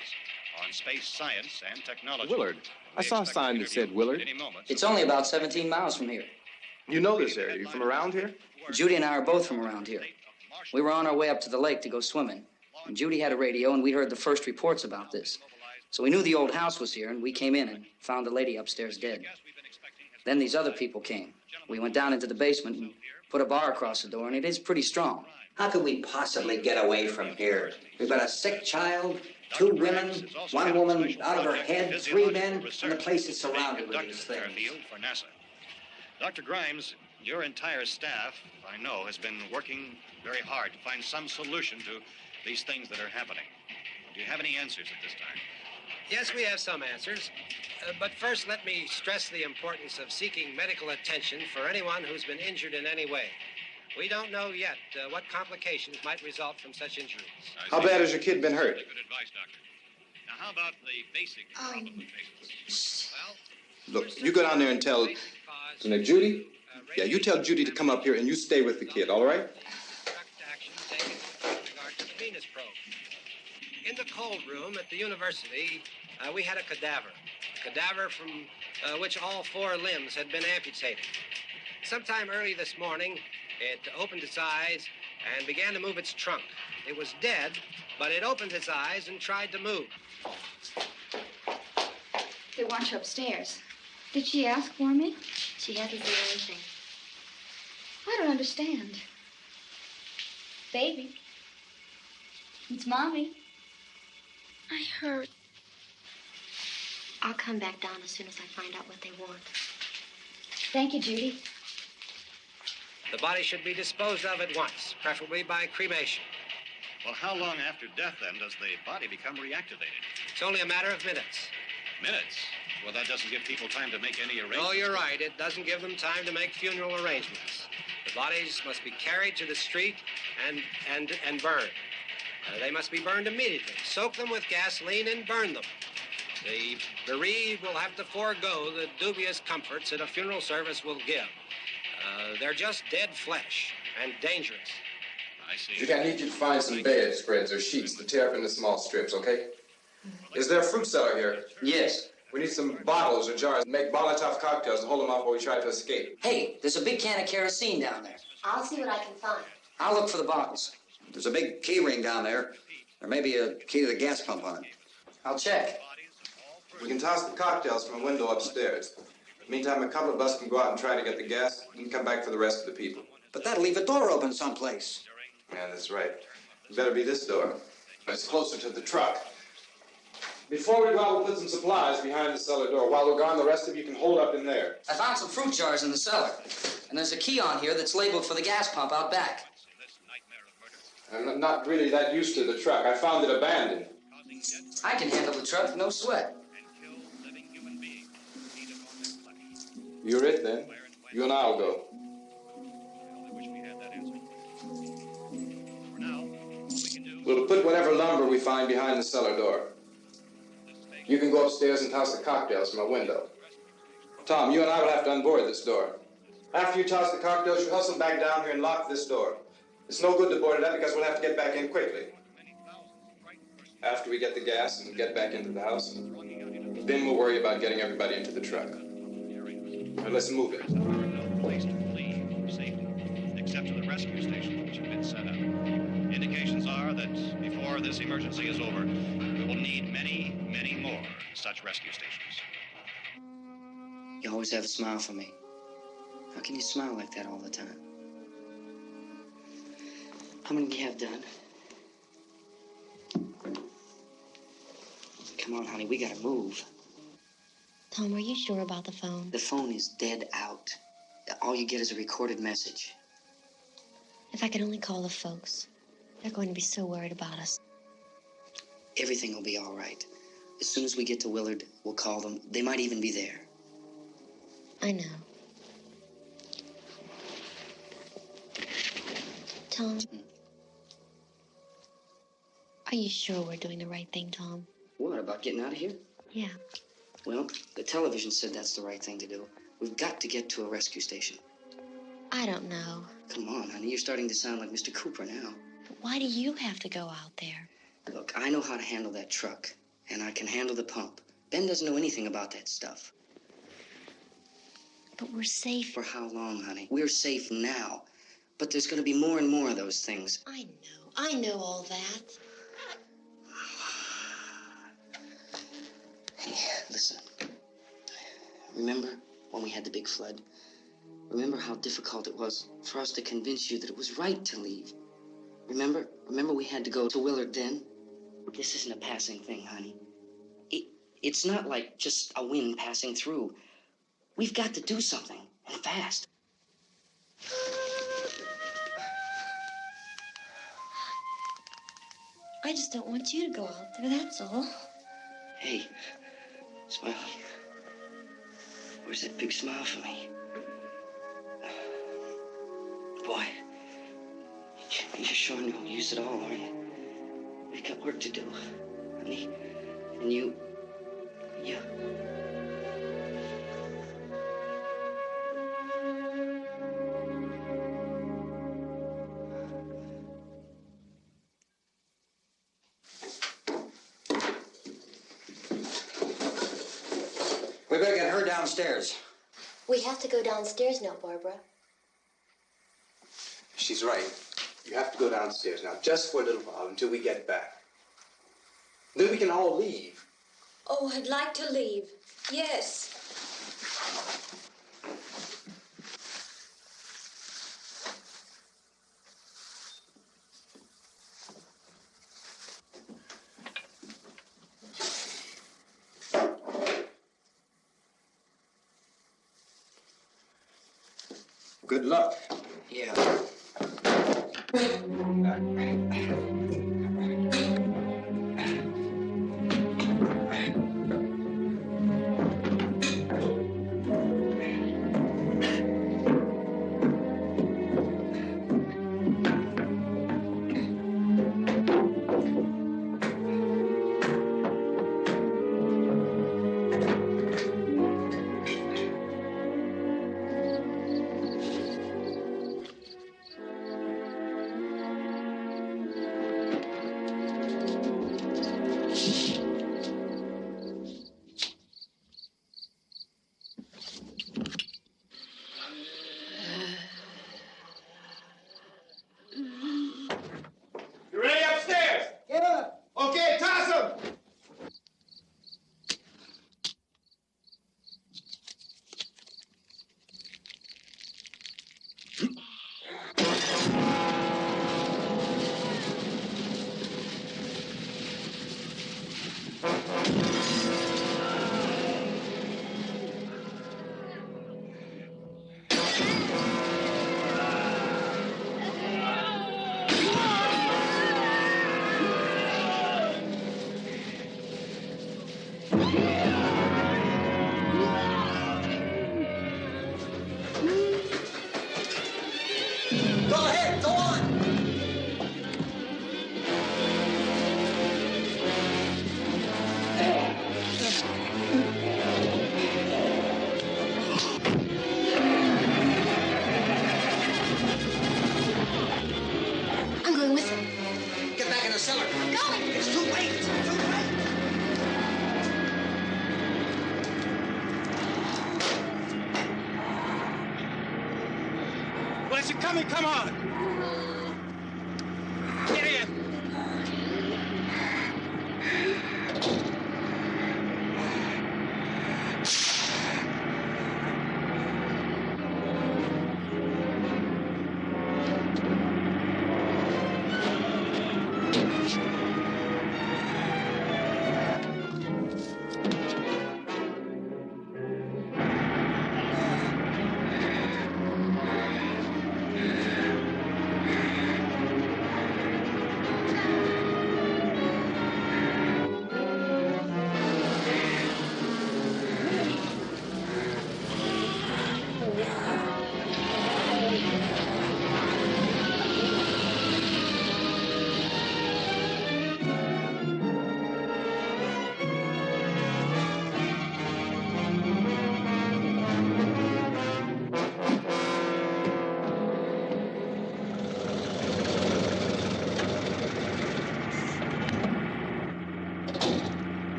on space science and technology. Willard. I saw a sign that said Willard. It's only about 17 miles from here. You know this area. You from around here? Judy and I are both from around here. We were on our way up to the lake to go swimming, and Judy had a radio, and we heard the first reports about this. So we knew the old house was here, and we came in and found the lady upstairs dead. Then these other people came. We went down into the basement and put a bar across the door, and it is pretty strong. How could we possibly get away from here? We've got a sick child, 2 women, 1 woman out of her head, 3 men, and the place is surrounded with these things. For NASA. Dr. Grimes, your entire staff, I know, has been working very hard to find some solution to these things that are happening. Do you have any answers at this time? Yes, we have some answers. But first, let me stress the importance of seeking medical attention for anyone who's been injured in any way. We don't know yet what complications might result from such injuries. How bad has your kid been hurt? Good advice, Doctor. Now, how about the basic problem with patients? Well, Look, you go down there and tell... Isn't it Judy? Yeah, you tell Judy to come up here and you stay with the kid, all right? Action taken with regard to the Venus probe. In the cold room at the university, we had a cadaver from which all 4 limbs had been amputated. Sometime early this morning, it opened its eyes and began to move its trunk. It was dead, but it opened its eyes and tried to move. They want you upstairs. Did she ask for me? She hasn't seen anything. I don't understand. Baby. It's Mommy. I heard. I'll come back down as soon as I find out what they want. Thank you, Judy. The body should be disposed of at once, preferably by cremation. well, how long after death, then, does the body become reactivated? It's only a matter of minutes. Minutes? Well, that doesn't give people time to make any arrangements. Oh, you're right. It doesn't give them time to make funeral arrangements. The bodies must be carried to the street and burned. They must be burned immediately. Soak them with gasoline and burn them. The bereaved will have to forego the dubious comforts that a funeral service will give. They're just dead flesh and dangerous. I see. Judy, I need you to find some bedspreads or sheets to tear up into small strips, okay? Is there a fruit cellar here? Yes. We need some bottles or jars. Make Molotov cocktails and hold them off while we try to escape. Hey, there's a big can of kerosene down there. I'll see what I can find. I'll look for the bottles. There's a big key ring down there. There may be a key to the gas pump on it. I'll check. We can toss the cocktails from a window upstairs. Meantime, a couple of us can go out and try to get the gas and come back for the rest of the people. But that'll leave a door open someplace. Yeah, that's right. It better be this door. It's closer to the truck. Before we go out, we'll put some supplies behind the cellar door. While we're gone, the rest of you can hold up in there. I found some fruit jars in the cellar. And there's a key on here that's labeled for the gas pump out back. I'm not really that used to the truck. I found it abandoned. I can handle the truck, no sweat. You're it, then. You and I'll go. We'll put whatever lumber we find behind the cellar door. You can go upstairs and toss the cocktails from a window. Tom, you and I will have to unboard this door. After you toss the cocktails, you hustle back down here and lock this door. It's no good to board it up because we'll have to get back in quickly. After we get the gas and get back into the house, then we'll worry about getting everybody into the truck. Now let's move it. No place to flee for safety, except to the rescue stations which have been set up. Indications are that before this emergency is over, we will need many, many more such rescue stations. You always have a smile for me. How can you smile like that all the time? How many do you have done? Come on, honey, we gotta move. Tom, are you sure about the phone? The phone is dead out. All you get is a recorded message. If I could only call the folks. They're going to be so worried about us. Everything will be all right. As soon as we get to Willard, we'll call them. They might even be there. I know. Tom? Are you sure we're doing the right thing, Tom? What, about getting out of here? Yeah. Well, the television said that's the right thing to do. We've got to get to a rescue station. I don't know. Come on, honey. You're starting to sound like Mr. Cooper now. But why do you have to go out there? Look, I know how to handle that truck, and I can handle the pump. Ben doesn't know anything about that stuff. But we're safe. For how long, honey? We're safe now. But there's going to be more and more of those things. I know all that. Hey, listen. Remember when we had the big flood? Remember how difficult it was for us to convince you that it was right to leave? Remember we had to go to Willard then? This isn't a passing thing, honey. It's not like just a wind passing through. We've got to do something, and fast. I just don't want you to go out there, that's all. Hey, Smiley. Where's that big smile for me? Boy, you're sure no use at all, are you? We've got work to do, honey. And you... We better get her downstairs. We have to go downstairs now, Barbara. She's right. You have to go downstairs now, just for a little while, until we get back. Then we can all leave. Oh, I'd like to leave. Yes. Good luck. Yeah. You ready upstairs? Yeah. Okay, toss him. Go ahead, go on. I'm going with him. Get back in the cellar. I'm going. It's too late. It's too late. Well, is it coming? Come on. Get in.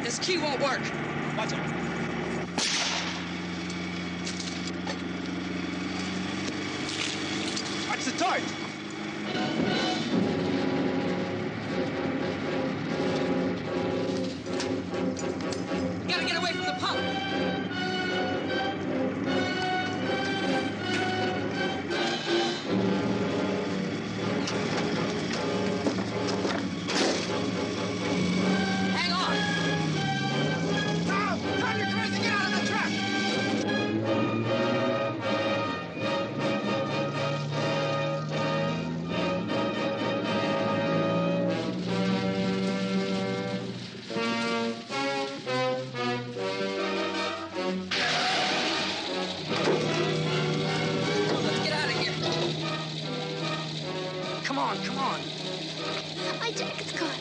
This key won't work. Watch out. Watch the torch. Gotta get away from the pump. Hang on. Tom, you're crazy. Get out of the truck. Come on, come on. My jacket's caught.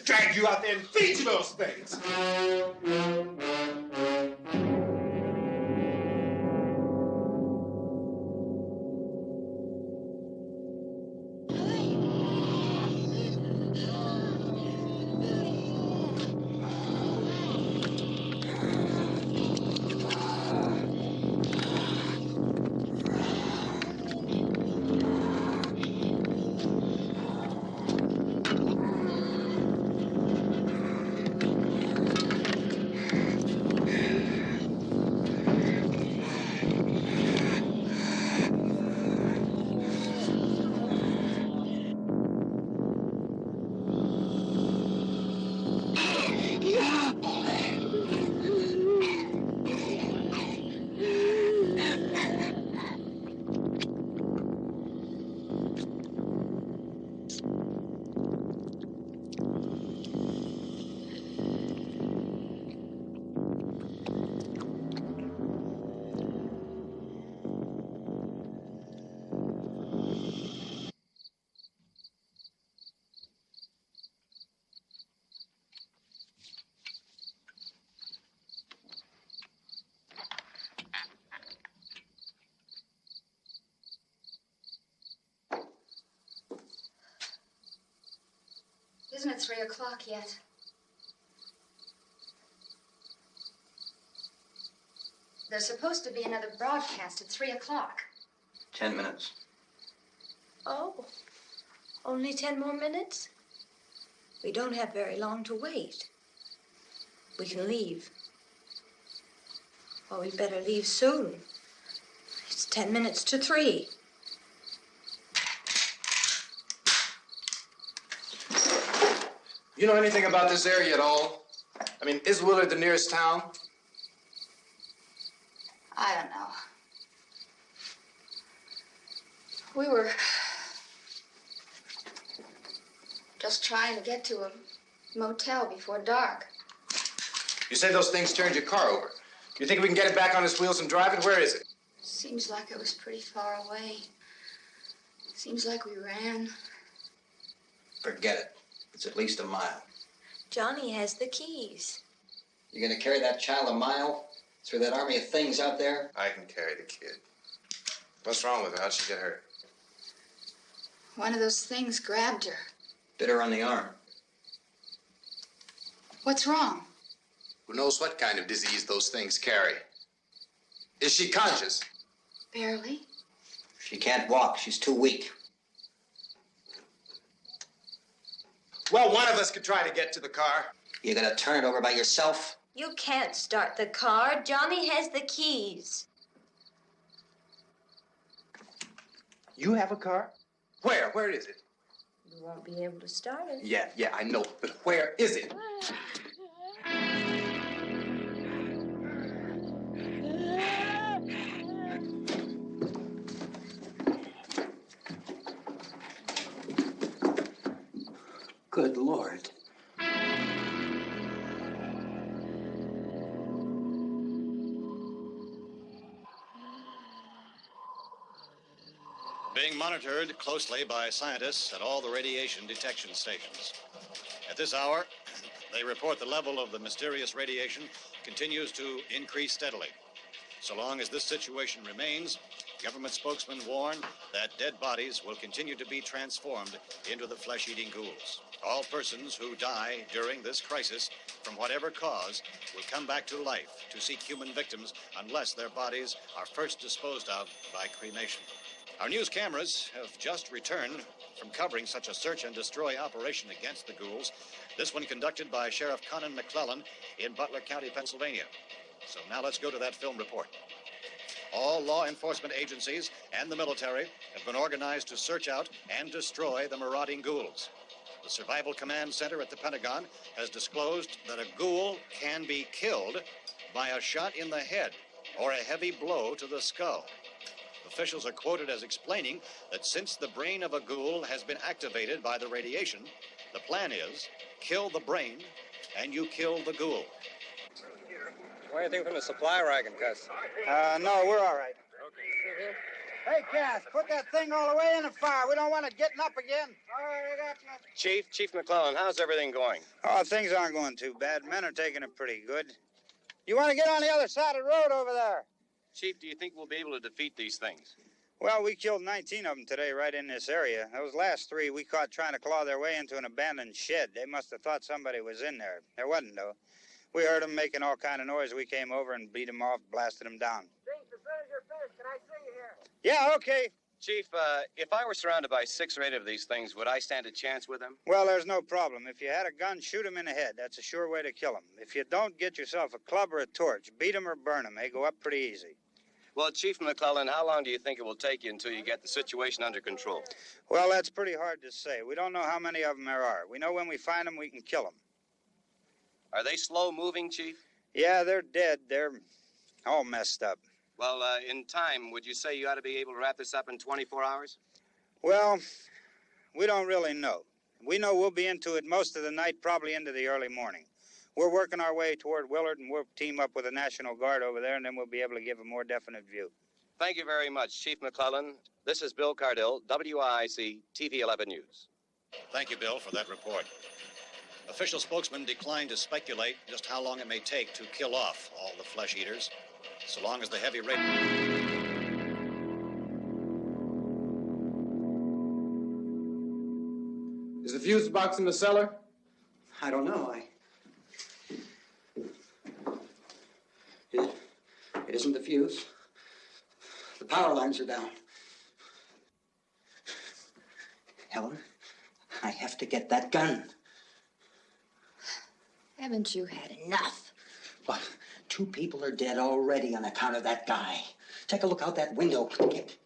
Drag you out there and feed you those things. Isn't it 3 o'clock yet? There's supposed to be another broadcast at 3 o'clock. 10 minutes. Oh, only 10 more minutes? We don't have very long to wait. We can leave. Well, we'd better leave soon. It's 10 minutes to 3. You know anything about this area at all? I mean, is Willard the nearest town? I don't know. We were just trying to get to a motel before dark. You say those things turned your car over. You think we can get it back on its wheels and drive it? Where is it? Seems like it was pretty far away. Seems like we ran. Forget it. It's at least a mile. Johnny has the keys. You're gonna carry that child a mile through that army of things out there? I can carry the kid. What's wrong with her? How'd she get hurt? One of those things grabbed her. Bit her on the arm. What's wrong? Who knows what kind of disease those things carry? Is she conscious? Barely. She can't walk. She's too weak. Well, one of us could try to get to the car. You gonna turn it over by yourself? You can't start the car. Johnny has the keys. You have a car? Where? Where is it? You won't be able to start it. Yeah, I know. But where is it? Good Lord. Being monitored closely by scientists at all the radiation detection stations. At this hour, they report the level of the mysterious radiation continues to increase steadily. So long as this situation remains, government spokesmen warn that dead bodies will continue to be transformed into the flesh-eating ghouls. All persons who die during this crisis, from whatever cause, will come back to life to seek human victims unless their bodies are first disposed of by cremation. Our news cameras have just returned from covering such a search and destroy operation against the ghouls, this one conducted by Sheriff Conan McClellan in Butler County, Pennsylvania. So now let's go to that film report. All law enforcement agencies and the military have been organized to search out and destroy the marauding ghouls. The Survival Command Center at the Pentagon has disclosed that a ghoul can be killed by a shot in the head or a heavy blow to the skull. Officials are quoted as explaining that since the brain of a ghoul has been activated by the radiation, the plan is kill the brain and you kill the ghoul. Want anything from the supply wagon, Gus? No, we're all right. Hey, Cass, put that thing all the way in the fire. We don't want it getting up again. All right, I got nothing. Chief McClellan, how's everything going? Oh, things aren't going too bad. Men are taking it pretty good. You want to get on the other side of the road over there? Chief, do you think we'll be able to defeat these things? Well, we killed 19 of them today right in this area. Those last 3 we caught trying to claw their way into an abandoned shed. They must have thought somebody was in there. There wasn't, though. We heard them making all kind of noise. We came over and beat them off, blasted them down. Chief, as soon as you're finished, can I see you here? Yeah, okay. Chief, if I were surrounded by 6 or 8 of these things, would I stand a chance with them? Well, there's no problem. If you had a gun, shoot them in the head. That's a sure way to kill them. If you don't, get yourself a club or a torch. Beat them or burn them. They go up pretty easy. Well, Chief McClellan, how long do you think it will take you until you get the situation under control? Well, that's pretty hard to say. We don't know how many of them there are. We know when we find them, we can kill them. Are they slow-moving, Chief? Yeah, they're dead. They're all messed up. Well, in time, would you say you ought to be able to wrap this up in 24 hours? Well, we don't really know. We know we'll be into it most of the night, probably into the early morning. We're working our way toward Willard, and we'll team up with the National Guard over there, and then we'll be able to give a more definite view. Thank you very much, Chief McClellan. This is Bill Cardill, WIC TV 11 News. Thank you, Bill, for that report. Official spokesman declined to speculate just how long it may take to kill off all the flesh eaters, so long as the heavy rate... Is the fuse box in the cellar? I don't know. It isn't the fuse. The power lines are down. Helen, I have to get that gun. Haven't you had enough? But 2 people are dead already on account of that guy. Take a look out that window. Get...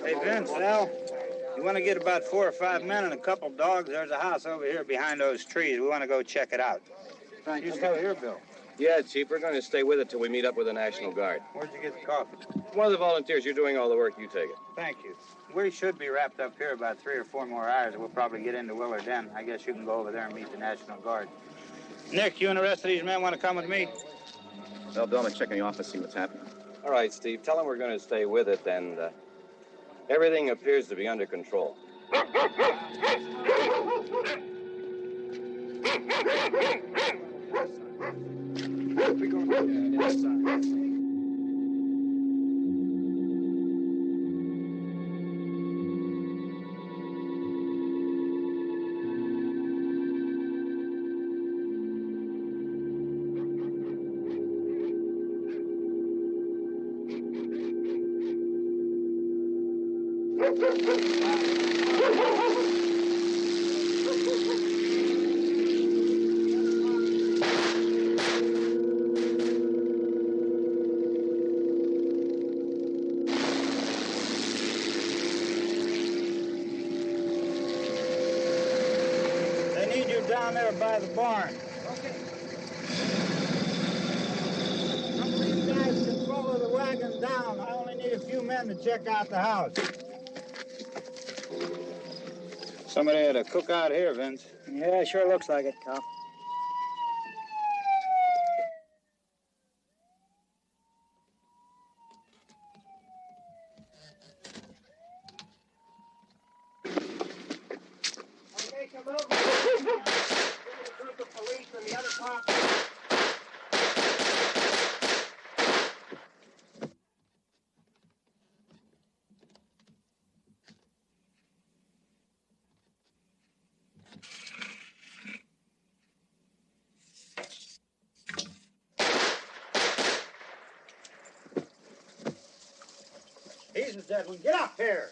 Hey, Vince, Al, you want to get about 4 or 5 men and a couple dogs? There's a house over here behind those trees. We want to go check it out. You still here, Bill? Yeah, Chief, we're going to stay with it till we meet up with the National Guard. Where'd you get the coffee? One of the volunteers, you're doing all the work, you take it. Thank you. We should be wrapped up here about 3 or 4 more hours. We'll probably get into Willard then. I guess you can go over there and meet the National Guard. Nick, you and the rest of these men want to come with me? Well, Bill, let's check in the office, see what's happening. All right, Steve, tell them we're going to stay with it, and everything appears to be under control. We're going inside. Down there by the barn. Okay. Some of these guys can follow the wagon down. I only need a few men to check out the house. Somebody had a cookout here, Vince. Yeah, sure looks like it, Karl. He's a dead one. Get up here.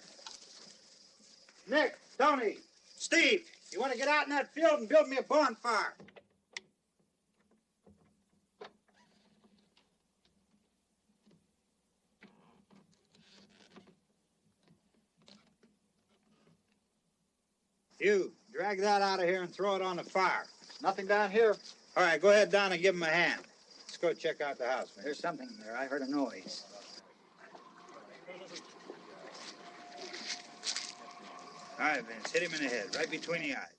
Nick, Tony, Steve, you want to get out in that field and build me a bonfire? You, drag that out of here and throw it on the fire. Nothing down here. All right, go ahead down and give him a hand. Let's go check out the house. There's something there. I heard a noise. All right, Vince, hit him in the head, right between the eyes.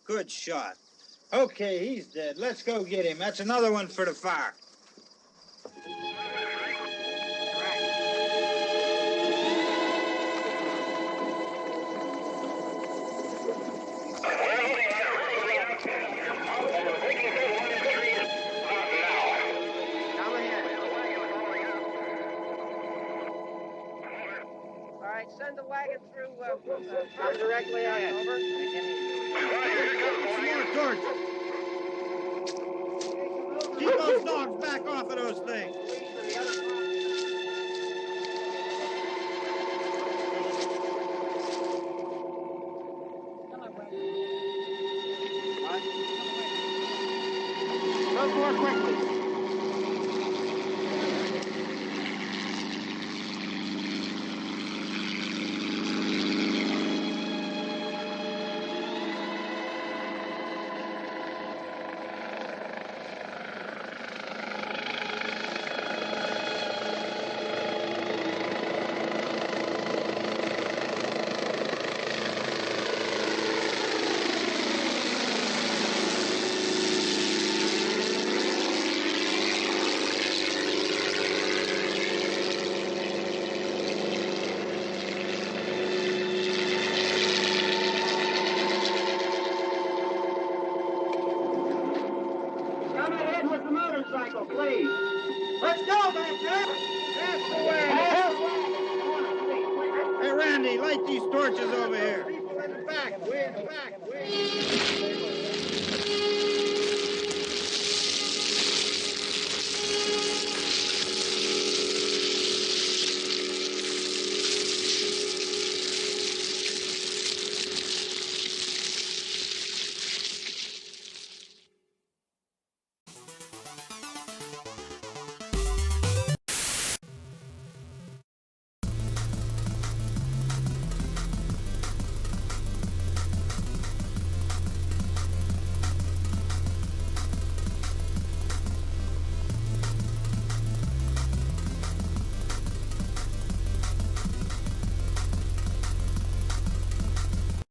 Good shot. Okay, he's dead. Let's go get him. That's another one for the fire. Send the wagon through directly ahead. Over. More torches. Keep those dogs back off of those things. Go more quickly. Please. Let's go back there. That's the way. Hey, Randy, light these torches over here. People in the back, way in the back, way in the back.